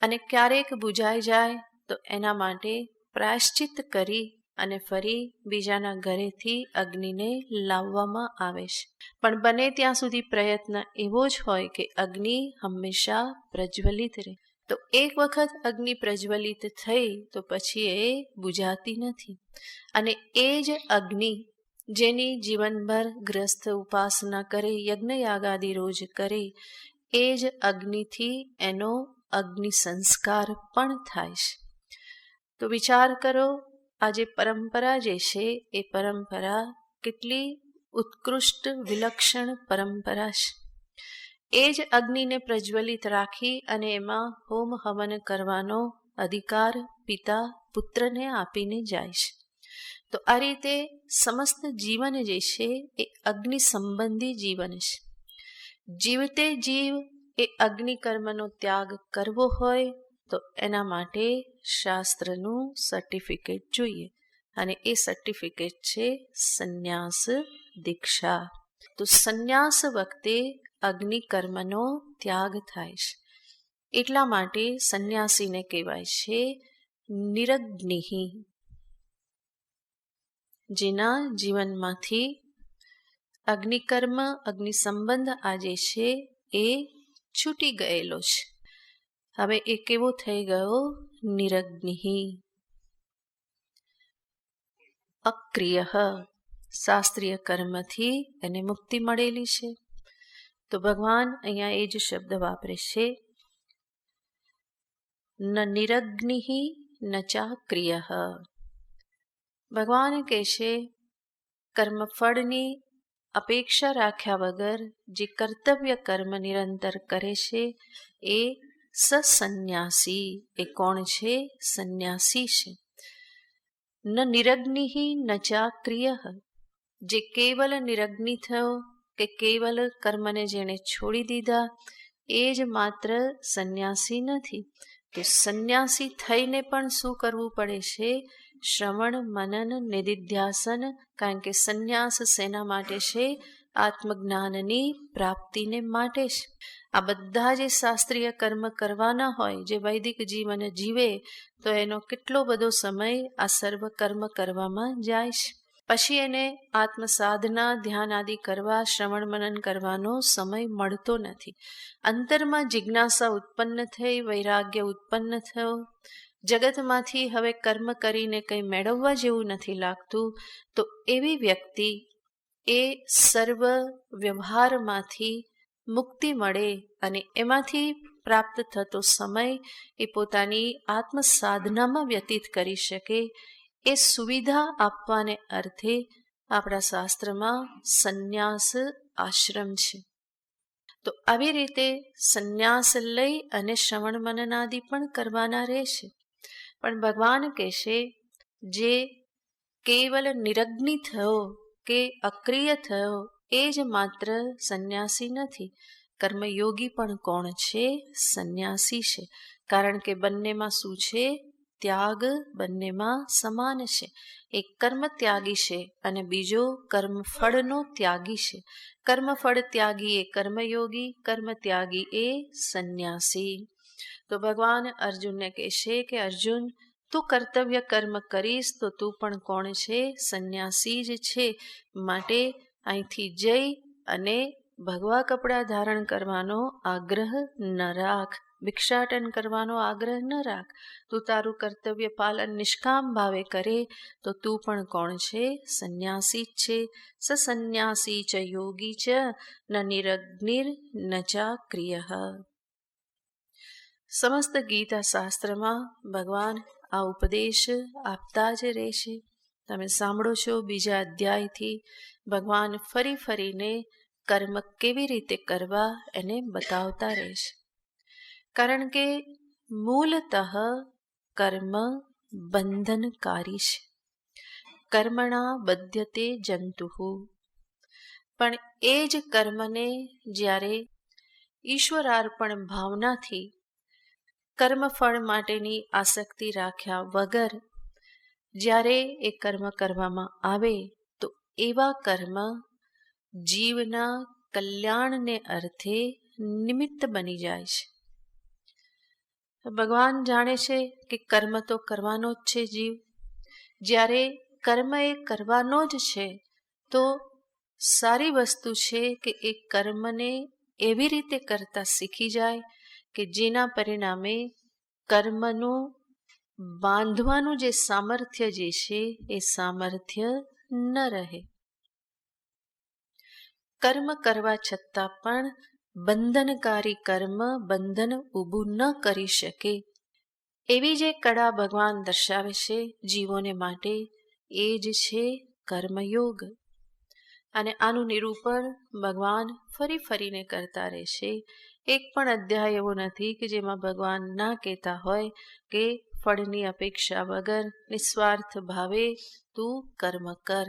અને ક્યારેક બુઝાઈ જાય તો એના માટે પ્રાયશ્ચિત કરી અને ફરી બીજાના ઘરેથી અગ્નિને લાવવામાં આવે છે. પણ બને ત્યાં સુધી પ્રયત્ન એવો જ હોય કે અગ્નિ હંમેશા પ્રજ્વલિત રહે. તો એક વખત અગ્નિ પ્રજ્વલિત થઈ તો પછી એ બુઝાતી નથી. અને એ જ અગ્નિ જેની જીવનભર ગ્રસ્થ ઉપાસના કરે, યજ્ઞયાગાદી રોજ કરે, એ જ અગ્નિથી એનો અગ્નિ સંસ્કાર પણ થાય છે. તો વિચાર કરો, આ જે પરંપરા જે છે એ પરંપરા કેટલી ઉત્કૃષ્ટ વિલક્ષણ પરંપરા છે. એ જ અગ્નિને પ્રજ્વલિત રાખી અને એમાં હોમ હવન કરવાનો અધિકાર પિતા પુત્રને આપીને જાય છે. તો આ રીતે સમસ્ત જીવન જે છે એ અગ્નિ સંબંધી જીવન છે. જીવતે જીવ એ અગ્નિ કર્મનો ત્યાગ કરવો હોય તો એના માટે શાસ્ત્રનું સર્ટિફિકેટ જોઈએ. અને એ સર્ટિફિકેટ છે સંન્યાસ દીક્ષા. તો સંન્યાસ વખતે અગ્નિ કર્મનો ત્યાગ થાય છે. એટલા માટે સંન્યાસીને કહેવાય છે નિરગ્નિ, જેના જીવનમાંથી અગ્નિકર્મ, અગ્નિ સંબંધ આજે છે એ છૂટી ગયેલો છે. હવે એ કેવો થઈ ગયો? નિરગ્નિ. અક્રિય, શાસ્ત્રીય કર્મથી એને મુક્તિ મળેલી છે. તો ભગવાન અહીંયા એ જ શબ્દ વાપરે છે, ન નિરગ્નિ ન ચાક્રિય. ભગવાન કહે છે કર્મફળની અપેક્ષા રાખ્યા વગર જે કર્તવ્ય કર્મ નિરંતર કરે છે એ સસન્યાસી. એ કોણ છે? સંન્યાસી છે. ન નિરગ્નિ ન ચાક્રિય, જે કેવલ નિરગ્નિ થયો કે કેવલ કર્મને જેણે છોડી દીધા એ જ માત્ર સંન્યાસી નથી. તો સંન્યાસી થઈને પણ શું કરવું પડે છે? શ્રવણ, મનન, નિધિધ્યાસન. કારણ કે સંન્યાસ શેના માટે છે? આત્મજ્ઞાનની પ્રાપ્તિને માટે છે. આ બધા જે શાસ્ત્રીય કર્મ કરવાના હોય, જે વૈદિક જીવન જીવે તો એનો કેટલો બધો સમય આ સર્વ કર્મ કરવામાં જાય છે. પછી એને આત્મ સાધના, ધ્યાન આદિ કરવા, શ્રવણ મનન કરવાનો સમય મળતો નથી. અંતરમાં જિજ્ઞાસા ઉત્પન્ન થઈ, વૈરાગ્ય ઉત્પન્ન થયો, જગતમાંથી હવે કર્મ કરીને કંઈ મેળવવા જેવું નથી લાગતું. તો એવી વ્યક્તિ એ સર્વ વ્યવહારમાંથી મુક્તિ મળે અને એમાંથી પ્રાપ્ત થતો સમય એ પોતાની આત્મ સાધનામાં વ્યતીત કરી શકે, એ સુવિધા આપવાને અર્થે આપણા શાસ્ત્રમાં સંન્યાસ આશ્રમ છે. તો આવી રીતે સંન્યાસ લઈ અને શ્રવણ મનન આદિ પણ કરવાના રહેશે. પણ ભગવાન કહેશે જે કેવલ નિરગ્નિ થયો કે અક્રિય થયો એ જ માત્ર સંન્યાસી નથી, કર્મયોગી પણ કોણ છે? સંન્યાસી છે. કારણ કે બંનેમાં શું છે? ત્યાગ બંનેમાં સમાન છે. એક કર્મ ત્યાગી છે અને બીજો કર્મફળનો ત્યાગી છે. કર્મફળ ત્યાગી એ કર્મયોગી, કર્મ ત્યાગી એ સંન્યાસી. તો ભગવાન અર્જુનને કહેશે કે અર્જુન, તું કર્તવ્ય કર્મ કરીશ તો તું પણ કોણ છે? સંન્યાસી જ છે. માટે અહીંથી જઈ અને ભગવા કપડાં ધારણ કરવાનો આગ્રહ ન રાખ, ભિક્ષાટન કરવાનો આગ્રહ ન રાખ. તું તારું કર્તવ્ય પાલન નિષ્કામ ભાવે કરે તો તું પણ કોણ છે? સંન્યાસી જ છે. સંન્યાસી ચ યોગી ચ ન નિરગ્નિર ન ચાક્રિયઃ. સમસ્ત ગીતા શાસ્ત્રમાં ભગવાન આ ઉપદેશ આપતા જ રહેશે. તમે સાંભળો છો, બીજા અધ્યાયથી ભગવાન ફરી ફરીને કર્મ કેવી રીતે કરવા એને બતાવતા રહેશે. કારણ કે મૂલતઃ કર્મ બંધનકારી છે. કર્મણા બધ્યતે જંતુઃ. પણ એ જ કર્મને જ્યારે ઈશ્વરાર્પણ ભાવનાથી કર્મફળ માટેની આસક્તિ રાખ્યા વગર જ્યારે એ કર્મ કરવામાં આવે તો એવા કર્મ જીવના કલ્યાણને અર્થે નિમિત્ત બની જાય છે. ભગવાન જાણે છે કે કર્મ તો કરવાનો જ છે જીવ. જ્યારે કર્મ એ કરવાનો જ છે તો સારી વસ્તુ છે કે એ કર્મને એવી રીતે કરતા શીખી જાય કે જેના પરિણામે કર્મનું બાંધવાનું જે સામર્થ્ય જે છે એ સામર્થ્ય ન રહે. કર્મ કરવા છતાં પણ બંધનકારી કર્મ બંધન ઊભું ન કરી શકે એવી જે કળા ભગવાન દર્શાવે છે જીવોને માટે, એ જ છે કર્મયોગ. અને આનું નિરૂપણ ભગવાન ફરી ફરીને કરતા રહેશે. એક પણ અધ્યાય એવો નથી કે જેમાં ભગવાન ના કહેતા હોય કે ફળની અપેક્ષા વગર નિસ્વાર્થ ભાવે તું કર્મ કર.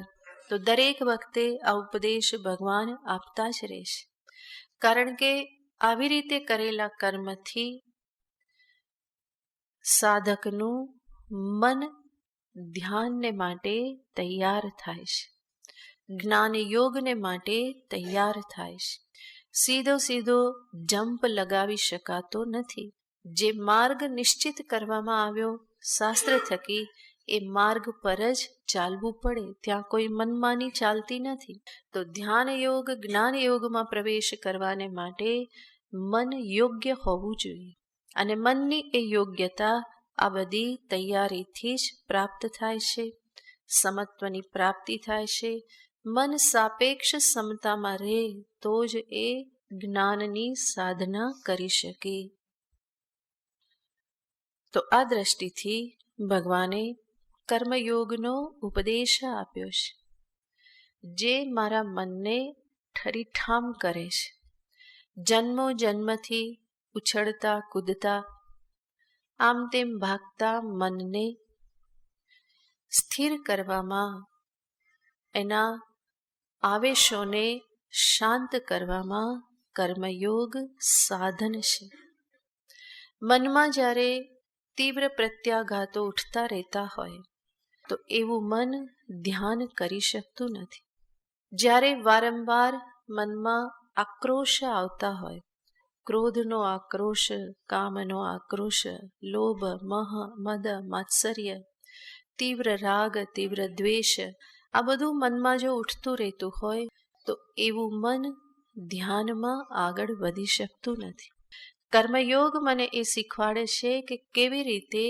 તો દરેક વખતે આ ઉપદેશ ભગવાન આપતા જ રહેશે. કારણ કે આવી રીતે કરેલા કર્મથી સાધકનું મન ધ્યાનને માટે તૈયાર થાય છે, જ્ઞાન યોગને માટે તૈયાર થાય છે. સીધો સીધો જંપ લગાવી શકાતો નથી. જે માર્ગ નિશ્ચિત કરવામાં આવ્યો શાસ્ત્ર થકી એ માર્ગ પર જ ચાલવું પડે. ત્યાં કોઈ મનમાની ચાલતી નથી. તો ધ્યાન યોગ, જ્ઞાન યોગમાં પ્રવેશ કરવાને માટે મન યોગ્ય હોવું જોઈએ. અને મનની એ યોગ્યતા આ બધી તૈયારીથી જ પ્રાપ્ત થાય છે. સમત્વની પ્રાપ્તિ થાય છે. મન સાપેક્ષ સમતામાં રહે તો જ એ જ્ઞાનની સાધના કરી શકે. તો આ દ્રષ્ટિથી ભગવાને કર્મયોગનો ઉપદેશ આપ્યો છે. જે મારા મનને ઠરીઠામ કરે છે, જન્મો જન્મથી ઉછળતા કૂદતા આમ તેમ ભાગતા મનને સ્થિર કરવામાં, એના આવેશોને શાંત કરવામાં કર્મયોગ સાધન છે. મનમાં જ્યારે તીવ્ર પ્રત્યાઘાતો ઉઠતા રહેતા હોય તો એવું મન ધ્યાન કરી શકતું નથી. જ્યારે વારંવાર મનમાં આક્રોશ આવતા હોય, ક્રોધનો આક્રોશ, કામનો આક્રોશ, લોભ, મહ, મદ, માત્સર્ય, તીવ્ર રાગ, તીવ્ર દ્વેષ, આ બધું મનમાં જો ઉઠતું રહેતું હોય તો એવું મન ધ્યાનમાં આગળ વધી શકતું નથી. કર્મયોગ મને એ શીખવાડે છે કે કેવી રીતે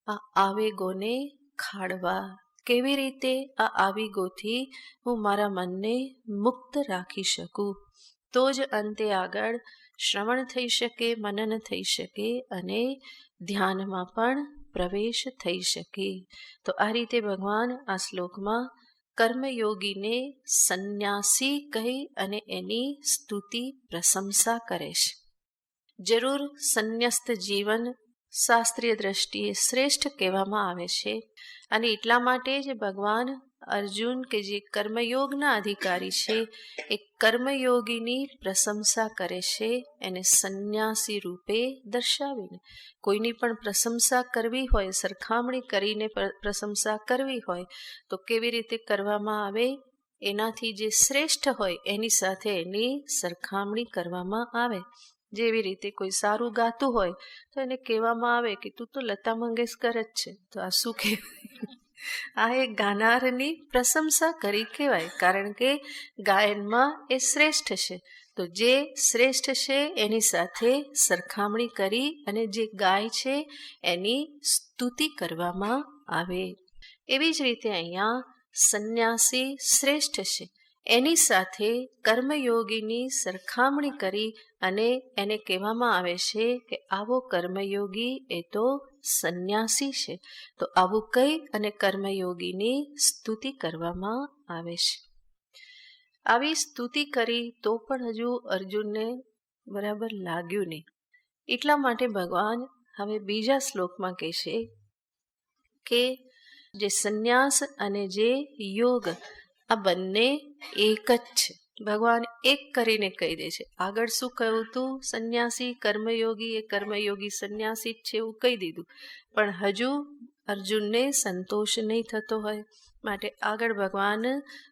આ આવેગોને ખાળવા, કેવી રીતે આ આવેગોથી હું મારા મનને મુક્ત રાખી શકું. તો જ અંતે આગળ શ્રવણ થઈ શકે, મનન થઈ શકે અને ધ્યાનમાં પણ પ્રવેશ થઈ શકે. તો આ રીતે ભગવાન આ શ્લોકમાં કર્મયોગીને સંન્યાસી કહી અને એની સ્તુતિ પ્રશંસા કરે છે. જરૂર સંન્યસ્ત જીવન શાસ્ત્રીય દ્રષ્ટિએ શ્રેષ્ઠ કહેવામાં આવે છે અને એટલા માટે જ ભગવાન અર્જુન કે જે કર્મયોગના અધિકારી છે એ કર્મયોગીની પ્રશંસા કરે છે, એને સંન્યાસી રૂપે દર્શાવીને. કોઈની પણ પ્રશંસા કરવી હોય, સરખામણી કરીને પ્રશંસા કરવી હોય તો કેવી રીતે કરવામાં આવે? એનાથી જે શ્રેષ્ઠ હોય એની સાથે એની સરખામણી કરવામાં આવે. જેવી રીતે કોઈ સારું ગાતું હોય તો એને કહેવામાં આવે કે તું તો લતા મંગેશકર જ છે. તો આ શું કહેવાય? આ એ ગાનારની પ્રશંસા કરી કહેવાય, કારણ કે ગાયનમાં એ શ્રેષ્ઠ છે. તો જે શ્રેષ્ઠ છે એની સાથે સરખામણી કરી અને જે ગાય છે એની સ્તુતિ કરવામાં આવે. એવી જ રીતે અહીંયા સંન્યાસી શ્રેષ્ઠ છે એની સાથે કર્મયોગીની સરખામણી કરી અને એને કહેવામાં આવે છે કે આવો કર્મયોગી એ તો સંન્યાસી છે. તો આવું કહી અને કર્મયોગીની સ્તુતિ કરવામાં આવે છે. આવી સ્તુતિ કરી તો પણ હજુ અર્જુનને બરાબર લાગ્યું નહીં. એટલા માટે ભગવાન હવે બીજા શ્લોકમાં કહેશે કે જે સંન્યાસ અને જે યોગ આ બંને એક જ છે. ભગવાન એક કરીને કહી દે છે. આગળ શું કહ્યું હતું? સંન્યાસી કર્મયોગી એ કર્મયોગી સંન્યાસી જ છે એવું કહી દીધું, પણ હજુ અર્જુનને સંતોષ નહીં થતો હોય માટે આગળ ભગવાન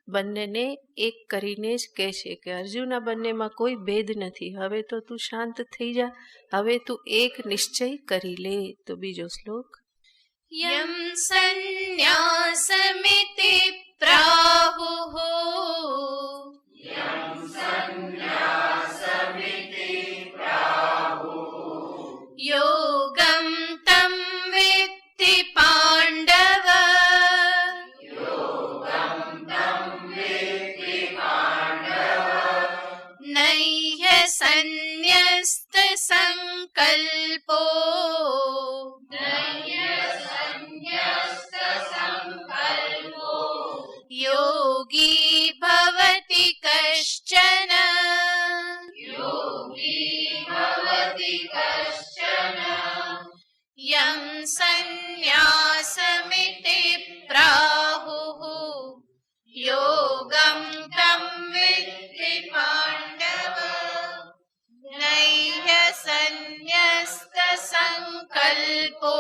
બંનેને એક કરીને જ કહે છે કે અર્જુન આ બંનેમાં કોઈ ભેદ નથી, હવે તો તું શાંત થઈ જા, હવે તું એક નિશ્ચય કરી લે. તો બીજો શ્લોક. યમ સંન્યાસમિતિ પ્રાહુઃ યોગમ તમ વિત્તિ પાંડવ નૈહ સંન્યસ્ત સંકલ્પો યોગી ભવતિ કશ્ચન યમ સંન્યાસમિતિ પ્રાહુઃ યોગમ તમ વિત્તિ પાંડવ નૈહ સંન્યસ્ત સંકલ્પો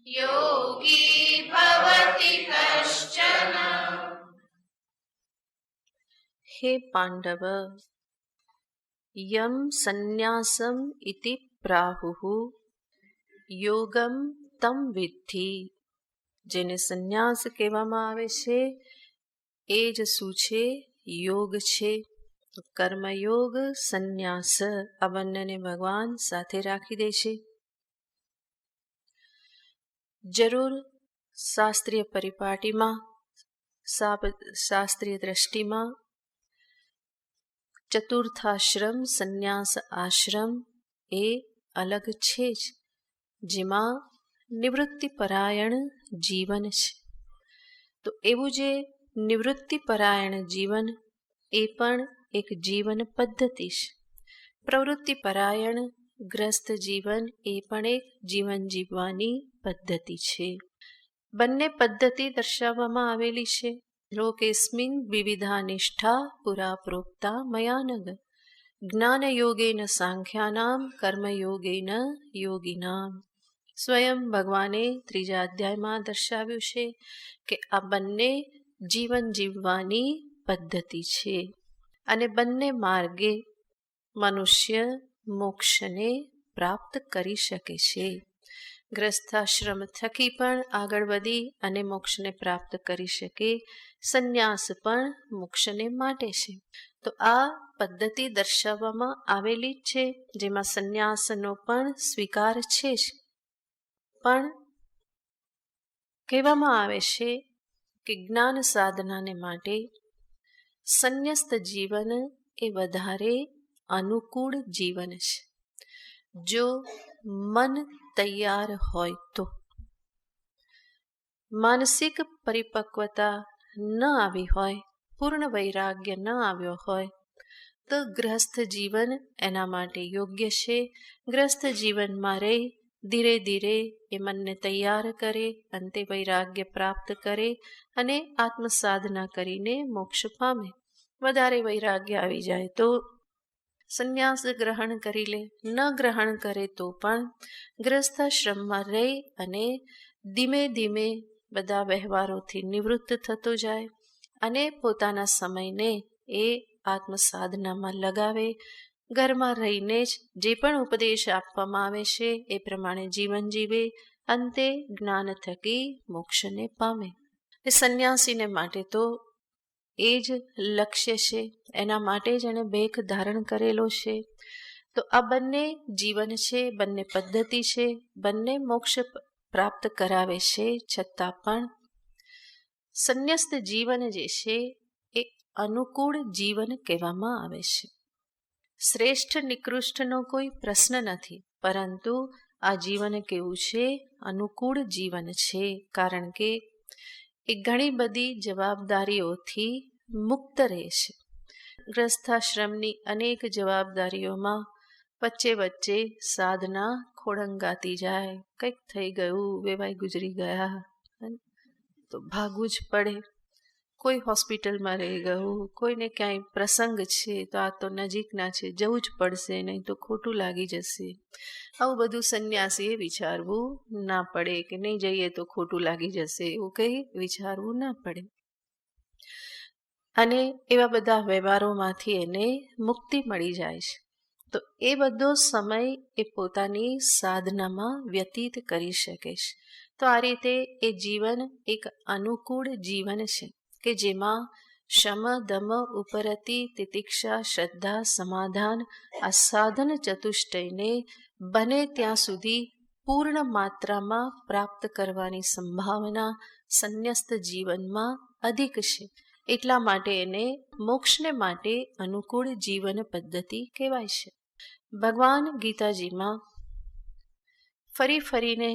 યોગી ભવતિ કશ્ચન. હે પાંડવ, યમ સંન્યાસમ ઇતિ પ્રાહુઃ યોગમ તમ વિદ્ધિ. જેને સંન્યાસ કહેવામાં આવે છે એ જ શું છે? યોગ છે. કર્મયોગ, સંન્યાસ આ બંનેને ભગવાન સાથે રાખી દે છે. જરૂર શાસ્ત્રીય પરિપાટીમાં, શાસ્ત્રીય દ્રષ્ટિમાં ચતુર્થાશ્રમ સંન્યાસ આશ્રમ એ અલગ છે જ, જેમાં નિવૃત્તિપરાયણ જીવન છે. તો એવું જે નિવૃત્તિપરાયણ જીવન એ પણ એક જીવન પદ્ધતિ છે. પ્રવૃત્તિપરાયણ ગ્રસ્ત જીવન એ પણ એક જીવન જીવવાની પદ્ધતિ છે. બંને પદ્ધતિ દર્શાવવામાં આવેલી છે. લોકેસ્મિન વિવિધા નિષ્ઠા પુરા પ્રોક્તા મયા નગ જ્ઞાનયોગેન સાંખ્યાનામ કર્મયોગેન યોગિનામ. સ્વયં ભગવાને ત્રીજા અધ્યાયમાં દર્શાવ્યું છે કે આ બંને જીવન જીવવાની પદ્ધતિ છે અને બંને માર્ગે મનુષ્ય મોક્ષને પ્રાપ્ત કરી શકે છે. ગ્રસ્થાશ્રમ થકી પણ આગળ વધી અને મોક્ષને પ્રાપ્ત કરી શકે, સંન્યાસ પણ મોક્ષને માટે છે. તો આ પદ્ધતિ દર્શાવવામાં આવેલી જ છે, જેમાં સંન્યાસનો પણ સ્વીકાર છે જ. પણ કહેવામાં આવે છે કે જ્ઞાન સાધનાને માટે સંન્યસ્ત જીવન એ વધારે અનુકૂળ જીવન છે. જો મન તૈયાર હોય તો, માનસિક પરિપક્વતા ન આવી હોય, પૂર્ણ વૈરાગ્ય ન આવ્યો હોય તો ગ્રસ્થ જીવન એના માટે યોગ્ય છે. ગ્રસ્થ જીવનમાં રહી ધીરે ધીરે એ મનને તૈયાર કરે, અંતે વૈરાગ્ય પ્રાપ્ત કરે અને આત્મસાધના કરીને મોક્ષ પામે. વધારે વૈરાગ્ય આવી જાય તો સંન્યાસ ગ્રહણ કરી લે, ન ગ્રહણ કરે તો પણ ગ્રસ્થાશ્રમમાં રહી અને ધીમે ધીમે બધા વ્યવહારોથી નિવૃત્ત થતો જાય અને પોતાના સમયને એ આત્મસાધનામાં લગાવે. ઘરમાં રહીને જ જે પણ ઉપદેશ આપવામાં આવે છે એ પ્રમાણે જીવન જીવે, અંતે જ્ઞાન થકી મોક્ષને પામે. એ સંન્યાસીને માટે તો એ જ લક્ષ્ય છે, એના માટે જ એણે ભેખ ધારણ કરેલો છે. તો આ બંને જીવન છે, બંને પદ્ધતિ છે, બંને મોક્ષ પ્રાપ્ત કરાવે છે. છતાં પણ સંન્યસ્ત જીવન જે છે એ અનુકૂળ જીવન કહેવામાં આવે છે. શ્રેષ્ઠ નિકૃષ્ટનો કોઈ પ્રશ્ન નથી, પરંતુ આ જીવન કેવું છે? અનુકૂળ જીવન છે. કારણ કે એ ઘણી બધી જવાબદારીઓથી મુક્ત રહે છે. ગ્રસ્થાશ્રમની અનેક જવાબદારીઓમાં વચ્ચે વચ્ચે સાધના ખોળંગાતી જાય. કંઈક થઈ ગયું, વેવાઈ ગુજરી ગયા તો ભાગવું જ પડે. કોઈ હોસ્પિટલમાં રહી ગયું, કોઈને ક્યાંય પ્રસંગ છે તો આ તો નજીકના છે, જવું જ પડશે, નહીં તો ખોટું લાગી જશે. આવું બધું સંન્યાસીએ વિચારવું ના પડે કે નહીં જઈએ તો ખોટું લાગી જશે, એવું કંઈ વિચારવું ના પડે. અને એવા બધા વ્યવહારોમાંથી એને મુક્તિ મળી જાય છે. તો એ બધો સમય એ પોતાની સાધનામાં વ્યતીત કરી શકે છે. તો આ રીતે એ જીવન એક અનુકૂળ જીવન છે કે જેમાં શમ, દમ, ઉપરતિ, તિતિક્ષા, શ્રદ્ધા, સમાધાન આ સાધન ચતુષ્ટયને બને ત્યાં સુધી પૂર્ણ માત્રામાં પ્રાપ્ત કરવાની સંભાવના સંન્યસ્ત જીવનમાં અધિક છે. એટલા માટે એને મોક્ષને માટે અનુકૂળ જીવન પદ્ધતિ કહેવાય છે. ભગવાન ગીતાજીમાં ફરી ફરીને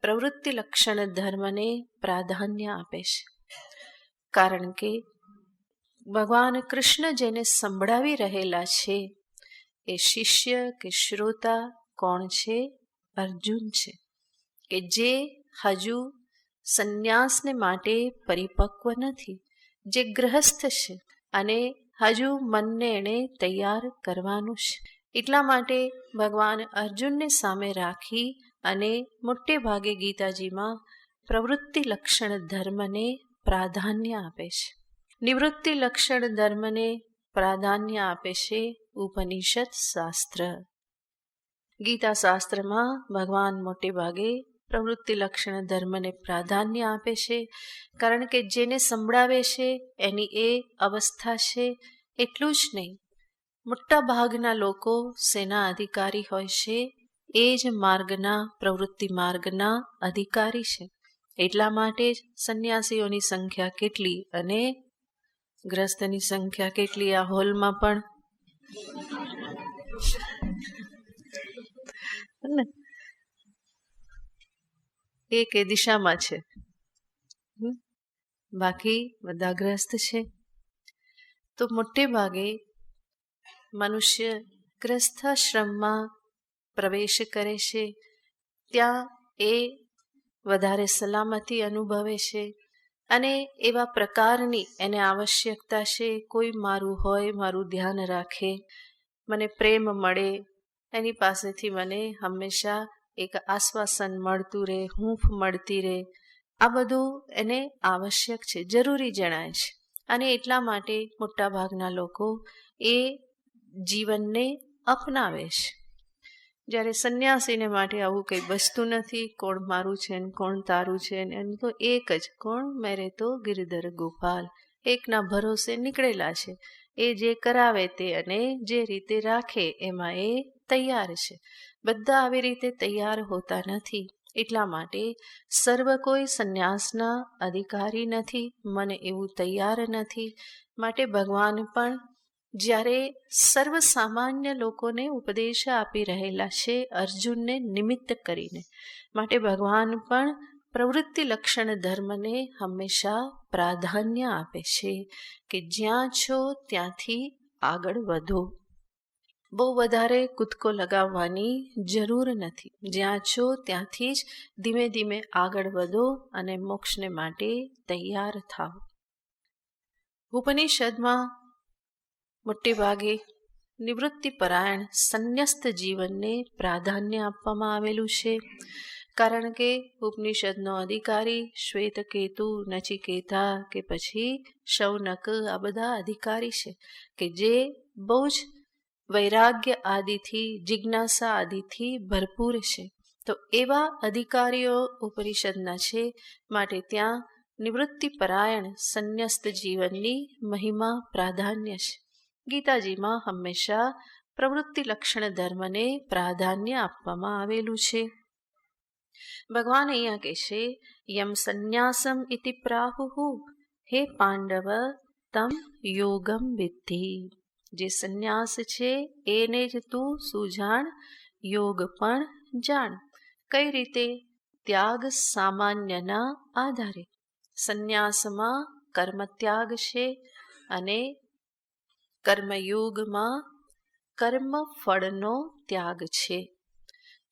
પ્રવૃત્તિ લક્ષણ ધર્મને પ્રાધાન્ય આપે છે. કારણ કે ભગવાન કૃષ્ણ જેને સંભળાવી રહેલા છે એ શિષ્ય કે શ્રોતા કોણ છે? અર્જુન છે, કે જે હજુ સંન્યાસને માટે પરિપક્વ નથી, જે ગ્રહસ્થ છે અને હજુ મનને એણે તૈયાર કરવાનું છે. એટલા માટે ભગવાન અર્જુનને સામે રાખી અને મોટે ભાગે ગીતાજીમાં પ્રવૃત્તિ લક્ષણ ધર્મને પ્રાધાન્ય આપે છે. નિવૃત્તિ લક્ષણ ધર્મને પ્રાધાન્ય આપે છે ઉપનિષદ શાસ્ત્ર. ગીતા શાસ્ત્રમાં ભગવાન મોટે ભાગે પ્રવૃત્તિ લક્ષણ ધર્મને પ્રાધાન્ય આપે છે. કારણ કે જેને સંભળાવે છે એની એ અવસ્થા છે. એટલું જ નહીં, મોટા ભાગના લોકો સેના અધિકારી હોય છે, એ જ માર્ગના પ્રવૃત્તિ માર્ગના અધિકારી છે. એટલા માટે જ સંન્યાસીઓની સંખ્યા કેટલી અને ગ્રસ્તની સંખ્યા કેટલી આ હોલમાં પણ એક એ દિશામાં છે, બાકી બધા ગ્રસ્ત છે. તો મોટે ભાગે મનુષ્ય ગ્રસ્થાશ્રમમાં પ્રવેશ કરે છે, ત્યાં એ વધારે સલામતી અનુભવે છે અને એવા પ્રકારની એને આવશ્યકતા છે. કોઈ મારું હોય, મારું ધ્યાન રાખે, મને પ્રેમ મળે, એની પાસેથી મને હંમેશા એક આશ્વાસન મળતું રહે, હૂંફ મળતી રહે. આ બધું એને આવશ્યક છે, જરૂરી જણાય છે. અને એટલા માટે મોટાભાગના લોકો એ જીવનને અપનાવે છે. જ્યારે સંન્યાસીને માટે આવું કંઈ વસ્તુ નથી. કોણ મારું છે ને કોણ તારું છે ને એનું તો એક જ, કોણ મેરે તો ગિરધર ગોપાલ, એકના ભરોસે નીકળેલા છે. એ જે કરાવે તે અને જે રીતે રાખે એમાં એ તૈયાર છે. બધા આવી રીતે તૈયાર હોતા નથી. એટલા માટે સર્વ કોઈ સંન્યાસના અધિકારી નથી, મને એવું તૈયાર નથી. માટે ભગવાન પણ જ્યારે સર્વ સામાન્ય લોકોને ઉપદેશ આપી રહેલા છે અર્જુનને નિમિત્ત કરીને, માટે ભગવાન પણ પ્રવૃત્તિ લક્ષણ ધર્મને હંમેશા પ્રાધાન્ય આપે છે કે જ્યાં છો ત્યાંથી આગળ વધો. બહુ વધારે કૂદકો લગાવવાની જરૂર નથી. જ્યાં છો ત્યાંથી જ ધીમે ધીમે આગળ વધો અને મોક્ષને માટે તૈયાર થાઓ. ઉપનિષદમાં મોટે ભાગે નિવૃત્તિપરાયણ સંન્યસ્ત જીવનને પ્રાધાન્ય આપવામાં આવેલું છે. કારણ કે ઉપનિષદનો અધિકારી શ્વેતકેતુ, નચિકેતા કે પછી શૌનક આ બધા અધિકારી છે કે જે બહુ જ વૈરાગ્ય આદિથી, જિજ્ઞાસા આદિથી ભરપૂર છે. તો એવા અધિકારીઓ ઉપનિષદના છે, માટે ત્યાં નિવૃત્તિપરાયણ સંન્યસ્ત જીવનની મહિમા પ્રાધાન્ય છે. ગીતાજીમાં હંમેશા પ્રવૃત્તિ લક્ષણ ધર્મને પ્રાધાન્ય આપવામાં આવેલું છે. ભગવાન અહીંયા કહેશે યમ સંન્યાસમ ઇતિ પ્રાહુહુ હે પાંડવ તમ યોગમ વિદ્ધિ. જે સંન્યાસ છે એને જ તું શું જાણ? યોગ પણ જાણ. કઈ રીતે? ત્યાગ સામાન્યના આધારે. સંન્યાસમાં કર્મ ત્યાગ છે અને કર્મયોગમાં કર્મ ફળનો ત્યાગ છે.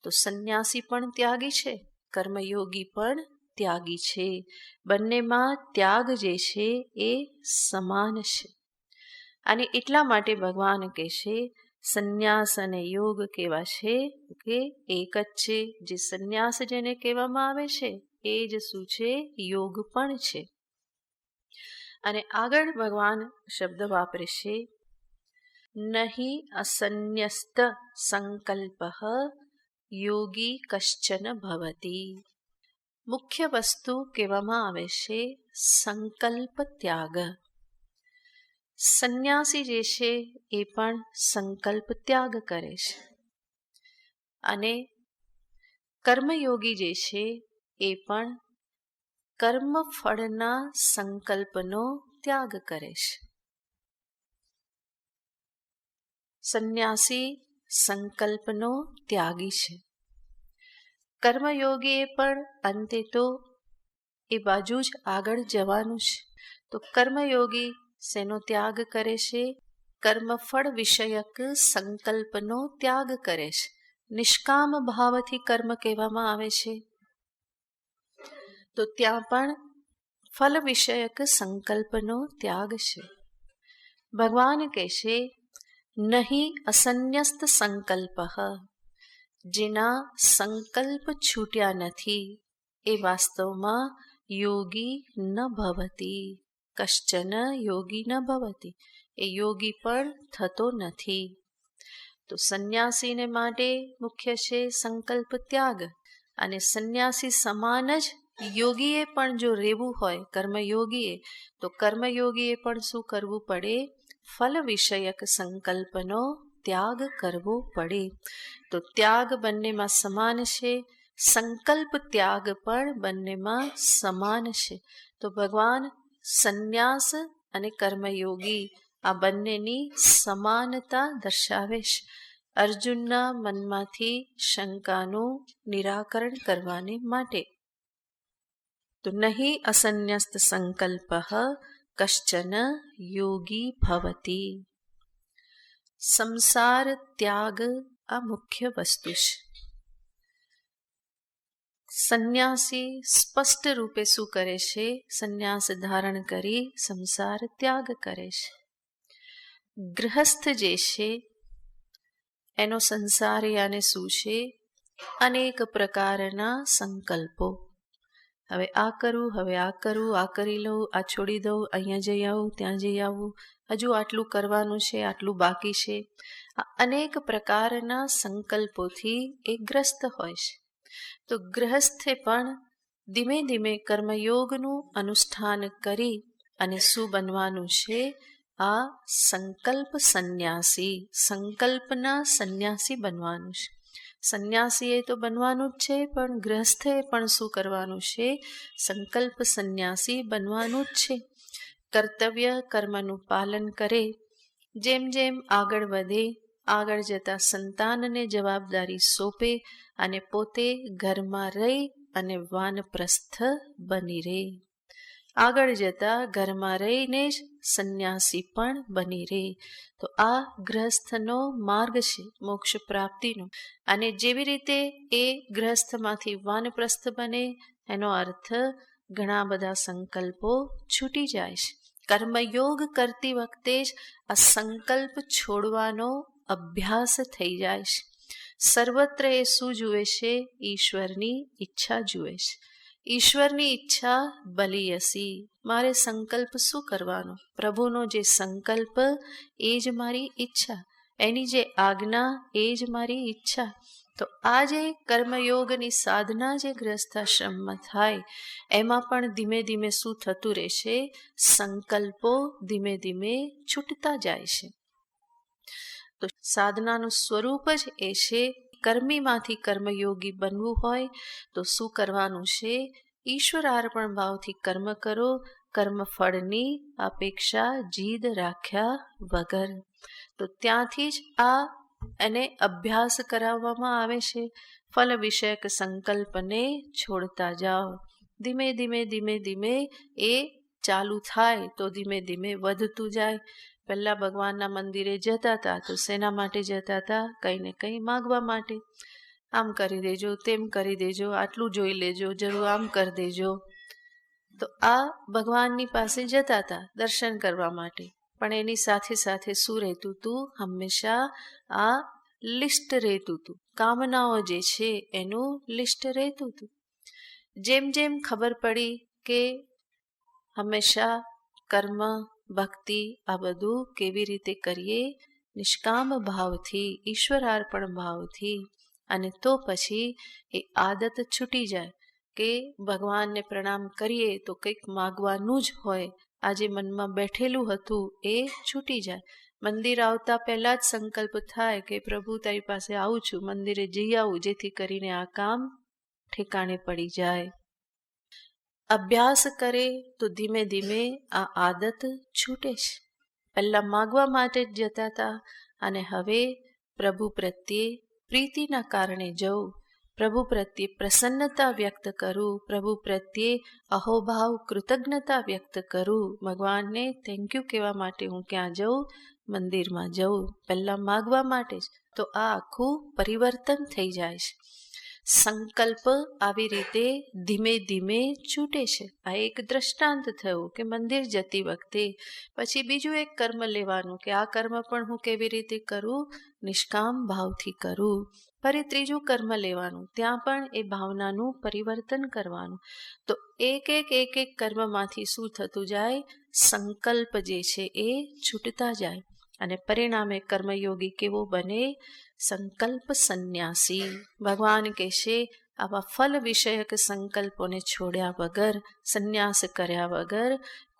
તો સંન્યાસી પણ ત્યાગી છે, કર્મયોગી પણ ત્યાગી છે. બંનેમાં ત્યાગ જે છે એ સમાન છે. અને એટલા માટે ભગવાન કહેશે સંન્યાસ અને યોગ કેવા છે કે એક જ છે. જે સંન્યાસ જેને કહેવામાં આવે છે એ જ શું છે? યોગ પણ છે. અને આગળ ભગવાન શબ્દ વાપરે છે નહીં અસન્યસ્ત સંકલ્પ યોગી કશ્ચન ભવતી. મુખ્ય વસ્તુ કહેવામાં આવે છે સંકલ્પ ત્યાગ. સંન્યાસી જે છે એ પણ સંકલ્પ ત્યાગ કરે છે અને કર્મયોગી જે છે એ પણ કર્મ ફળના સંકલ્પનો ત્યાગ કરે છે. સંન્યાસી સંકલ્પનો ત્યાગી છે. કર્મયોગીએ પણ અંતે તો એ બાજુ જ આગળ જવાનું છે. તો કર્મયોગી શેનો ત્યાગ કરે છે? કર્મફળ વિષયક સંકલ્પનો ત્યાગ કરે છે. નિષ્કામ ભાવથી કર્મ કહેવામાં આવે છે. તો ત્યાં પણ ફલ વિષયક સંકલ્પનો ત્યાગ છે. ભગવાન કહેશે નહીં અસન્યસ્ત સંકલ્પ. જેના સંકલ્પ છૂટ્યા નથી એ વાસ્તવમાં યોગી ન ભવતી. કશ્ચન યોગી ન ભવતી. એ યોગી પણ થતો નથી. તો સંન્યાસીને માટે મુખ્ય છે સંકલ્પ ત્યાગ. અને સંન્યાસી સમાન જ યોગીએ પણ જો રહેવું હોય કર્મયોગીએ, તો કર્મયોગીએ પણ શું કરવું પડે? ફલ વિષયક સંકલ્પનો ત્યાગ કરવો પડે. તો ત્યાગ બંનેમાં સમાન છે, સંકલ્પ ત્યાગ પણ બંનેમાં સમાન છે. તો ભગવાન સંન્યાસ અને કર્મયોગી આ બંનેની સમાનતા દર્શાવે છે. અર્જુનના મનમાંથી શંકાનું નિરાકરણ કરવાને માટે. તો નહીં અસન્યસ્ત સંકલ્પ કશ્ચન યોગી ભવતી. સંસાર ત્યાગ આ મુખ્ય વસ્તુ છે. સંન્યાસી સ્પષ્ટ રૂપે શું કરે છે? સંન્યાસ ધારણ કરી સંસાર ત્યાગ કરે છે. ગૃહસ્થ જે છે એનો સંસાર યાને શું છે? અનેક પ્રકારના સંકલ્પો. હવે આ કરું, હવે આ કરું, આ કરી લઉં, આ છોડી દઉં, અહીંયા જઈ આવું, ત્યાં જઈ આવું, હજુ આટલું કરવાનું છે, આટલું બાકી છે. આ અનેક પ્રકારના સંકલ્પોથી એ ગ્રસ્ત હોય છે. તો ગ્રહસ્થે પણ ધીમે ધીમે કર્મયોગનું અનુષ્ઠાન કરી અને શું બનવાનું છે? આ સંકલ્પ સંન્યાસી, સંકલ્પના સંન્યાસી બનવાનું છે. સંન્યાસીએ તો બનવાનું જ છે, પણ ગ્રહસ્થે પણ શું કરવાનું છે? સંકલ્પ સંન્યાસી બનવાનું જ છે. કર્તવ્ય કર્મનું પાલન કરે. જેમ જેમ આગળ વધે, આગળ જતા સંતાનને જવાબદારી સોંપે અને પોતે ઘરમાં રહી અને વાનપ્રસ્થ બની રહે. આગળ જતા ઘરમાં રહીને જ સંન્યાસી પણ બની રહે. તો આ ગ્રહસ્થનો માર્ગ છે મોક્ષ પ્રાપ્તિનો. અને જેવી રીતે એ ગ્રહસ્થમાંથી વાનપ્રસ્થ બને, એનો અર્થ ઘણા બધા સંકલ્પો છૂટી જાય છે. કર્મયોગ કરતી વખતે જ આ સંકલ્પ છોડવાનો અભ્યાસ થઈ જાય છે. સર્વત્ર એ શું જુએ છે? ઈશ્વરની ઈચ્છા જુએ છે. ઈશ્વરની ઈચ્છા બલિયસી. મારે સંકલ્પ શું કરવાનો? પ્રભુનો જે સંકલ્પ એ જ મારી ઈચ્છા, એની જે આજ્ઞા એ જ મારી ઈચ્છા. તો આ જે કર્મયોગની સાધના જે ગ્રસ્થાશ્રમમાં થાય, એમાં પણ ધીમે ધીમે શું થતું રહેશે? સંકલ્પો ધીમે ધીમે છૂટતા જાય છે. તો સાધનાનું સ્વરૂપ જ એ છે. કર્મીમાંથી કર્મયોગી બનવું હોય તો શું કરવાનું છે? ઈશ્વરાર્પણ ભાવથી કર્મ કરો, કર્મફળની અપેક્ષા જીદ રાખ્યા વગર. તો ત્યાંથી જ આ એને અભ્યાસ કરાવવામાં આવે છે. ફલ વિષયક સંકલ્પને છોડતા જાઓ. ધીમે ધીમે ધીમે ધીમે એ ચાલુ થાય તો ધીમે ધીમે વધતું જાય. પહેલાં ભગવાનના મંદિરે જતા હતા તો શેના માટે જતા હતા? કંઈ ને કંઈ માગવા માટે. આમ કરી દેજો, તેમ કરી દેજો, આટલું જોઈ લેજો, જરૂર આમ કરી દેજો. તો આ ભગવાનની પાસે જતા હતા દર્શન કરવા માટે. પણ એની સાથે સાથે શું રહેતું હતું? હંમેશા આ લિસ્ટ રહેતું હતું. કામનાઓ જે છે એનું લિસ્ટ રહેતું હતું. જેમ જેમ ખબર પડી કે હંમેશા કર્મ ભક્તિ આ બધું કેવી રીતે કરીએ? નિષ્કામ ભાવથી, ઈશ્વરાર્પણ ભાવથી. અને તો પછી એ આદત છૂટી જાય કે ભગવાનને પ્રણામ કરીએ તો કંઈક માગવાનું જ હોય. આજે મનમાં બેઠેલું હતું એ છૂટી જાય. મંદિર આવતા પહેલા જ સંકલ્પ થાય કે પ્રભુ તારી પાસે આવું છું, મંદિરે જઈ આવું, જેથી કરીને આ કામ ઠેકાણે પડી જાય. અભ્યાસ કરે તો ધીમે ધીમે આ આદત છૂટે છે. પહેલાં માગવા માટે જ જતા હતા અને હવે પ્રભુ પ્રત્યે પ્રીતિના કારણે જવું, પ્રભુ પ્રત્યે પ્રસન્નતા વ્યક્ત કરું, પ્રભુ પ્રત્યે અહોભાવ કૃતજ્ઞતા વ્યક્ત કરું. ભગવાનને થેન્ક યુ કહેવા માટે હું ક્યાં જઉં? મંદિરમાં જઉં. પહેલાં માગવા માટે જ. તો આ આખું પરિવર્તન થઈ જાય છે. સંકલ્પ આવી રીતે ધીમે ધીમે છૂટે છે. આ એક દ્રષ્ટાંત થયું કે મંદિર જતી વખતે પછી બીજું એક કર્મ લેવાનું કે આ કર્મ પણ હું કેવી રીતે કરું? નિષ્કામ ભાવથી કરું. ફરી ત્રીજું કર્મ લેવાનું, ત્યાં પણ એ ભાવનાનું પરિવર્તન કરવાનું. તો એક એક કર્મમાંથી શું થતું જાય? સંકલ્પ જે છે એ છૂટતા જાય. અને પરિણામે કર્મયોગી કેવો બને? સંકલ્પ સંન્યાસી. ભગવાન કહેશે આવા ફલ વિષયક સંકલ્પોને છોડ્યા વગર, સંન્યાસ કર્યા વગર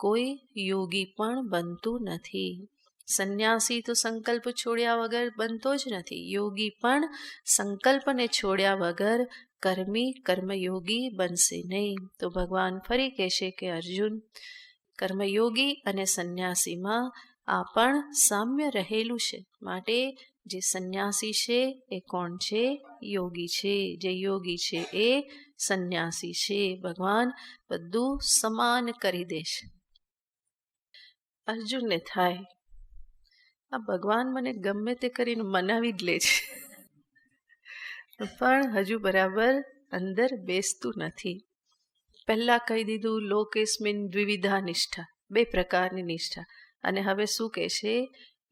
કોઈ યોગી પણ બનતું નથી. સંન્યાસી તો સંકલ્પ છોડ્યા વગર બનતો જ નથી. યોગી પણ સંકલ્પને છોડ્યા વગર કર્મી કર્મયોગી બનશે નહીં. તો ભગવાન ફરી કહેશે કે અર્જુન, કર્મયોગી અને સંન્યાસીમાં આ પણ સામ્ય રહેલું છે. માટે જે સંન્યાસી છે એ કોણ છે? યોગી છે. જે યોગી છે એ સંન્યાસી છે. ભગવાન બધું સમાન કરી દેશે. અર્જુનને થાય આ ભગવાન મને ગમે તે કરીને મનાવી જ લે છે, પણ હજુ બરાબર અંદર બેસતું નથી. પહેલાં કહી દીધું લોકેસ્મિન દ્વિવિધા નિષ્ઠા, 2 પ્રકારની નિષ્ઠા. અને હવે શું કહે છે?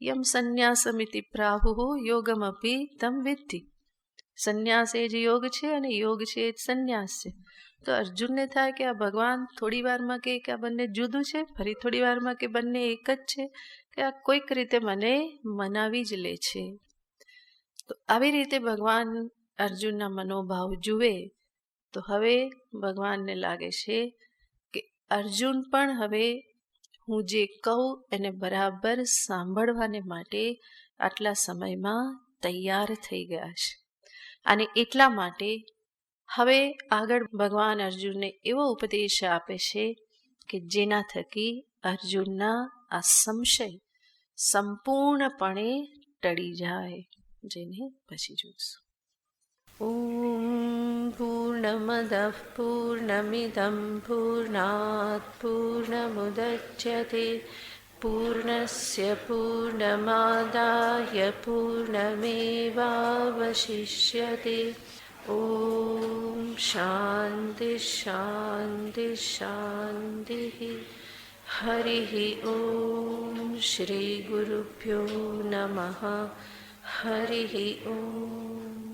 યમ સંન્યાસમિતિ પ્રાહુ યોગમપી તમ વિદ્ધિ. સંન્યાસ એ જ યોગ છે અને યોગ છે એ જ સંન્યાસ છે. તો અર્જુનને થાય કે આ ભગવાન થોડી વારમાં કે આ બંને જુદું છે, ફરી થોડી વારમાં કે બંને એક જ છે, કે આ કોઈક રીતે મને મનાવી જ લે છે. તો આવી રીતે ભગવાન અર્જુનના મનોભાવ જુએ તો હવે ભગવાનને લાગે છે કે અર્જુન પણ હવે હું જે કહું એને બરાબર સાંભળવાને માટે આટલા સમયમાં તૈયાર થઈ ગયા છે. અને એટલા માટે હવે આગળ ભગવાન અર્જુનને એવો ઉપદેશ આપે છે કે જેના થકી અર્જુનના આ સંશય સંપૂર્ણપણે ટળી જાય. જેને પછી જોઈશું. ॐ पूर्णमदः पूर्णमिदं पूर्णात् पूर्णमुदच्यते पूर्णस्य पूर्णमादाय पूर्णमेवावशिष्यते ॐ शान्ति शान्ति शान्तिः हरिः ॐ श्रीगुरुभ्यो नमः हरिः ॐ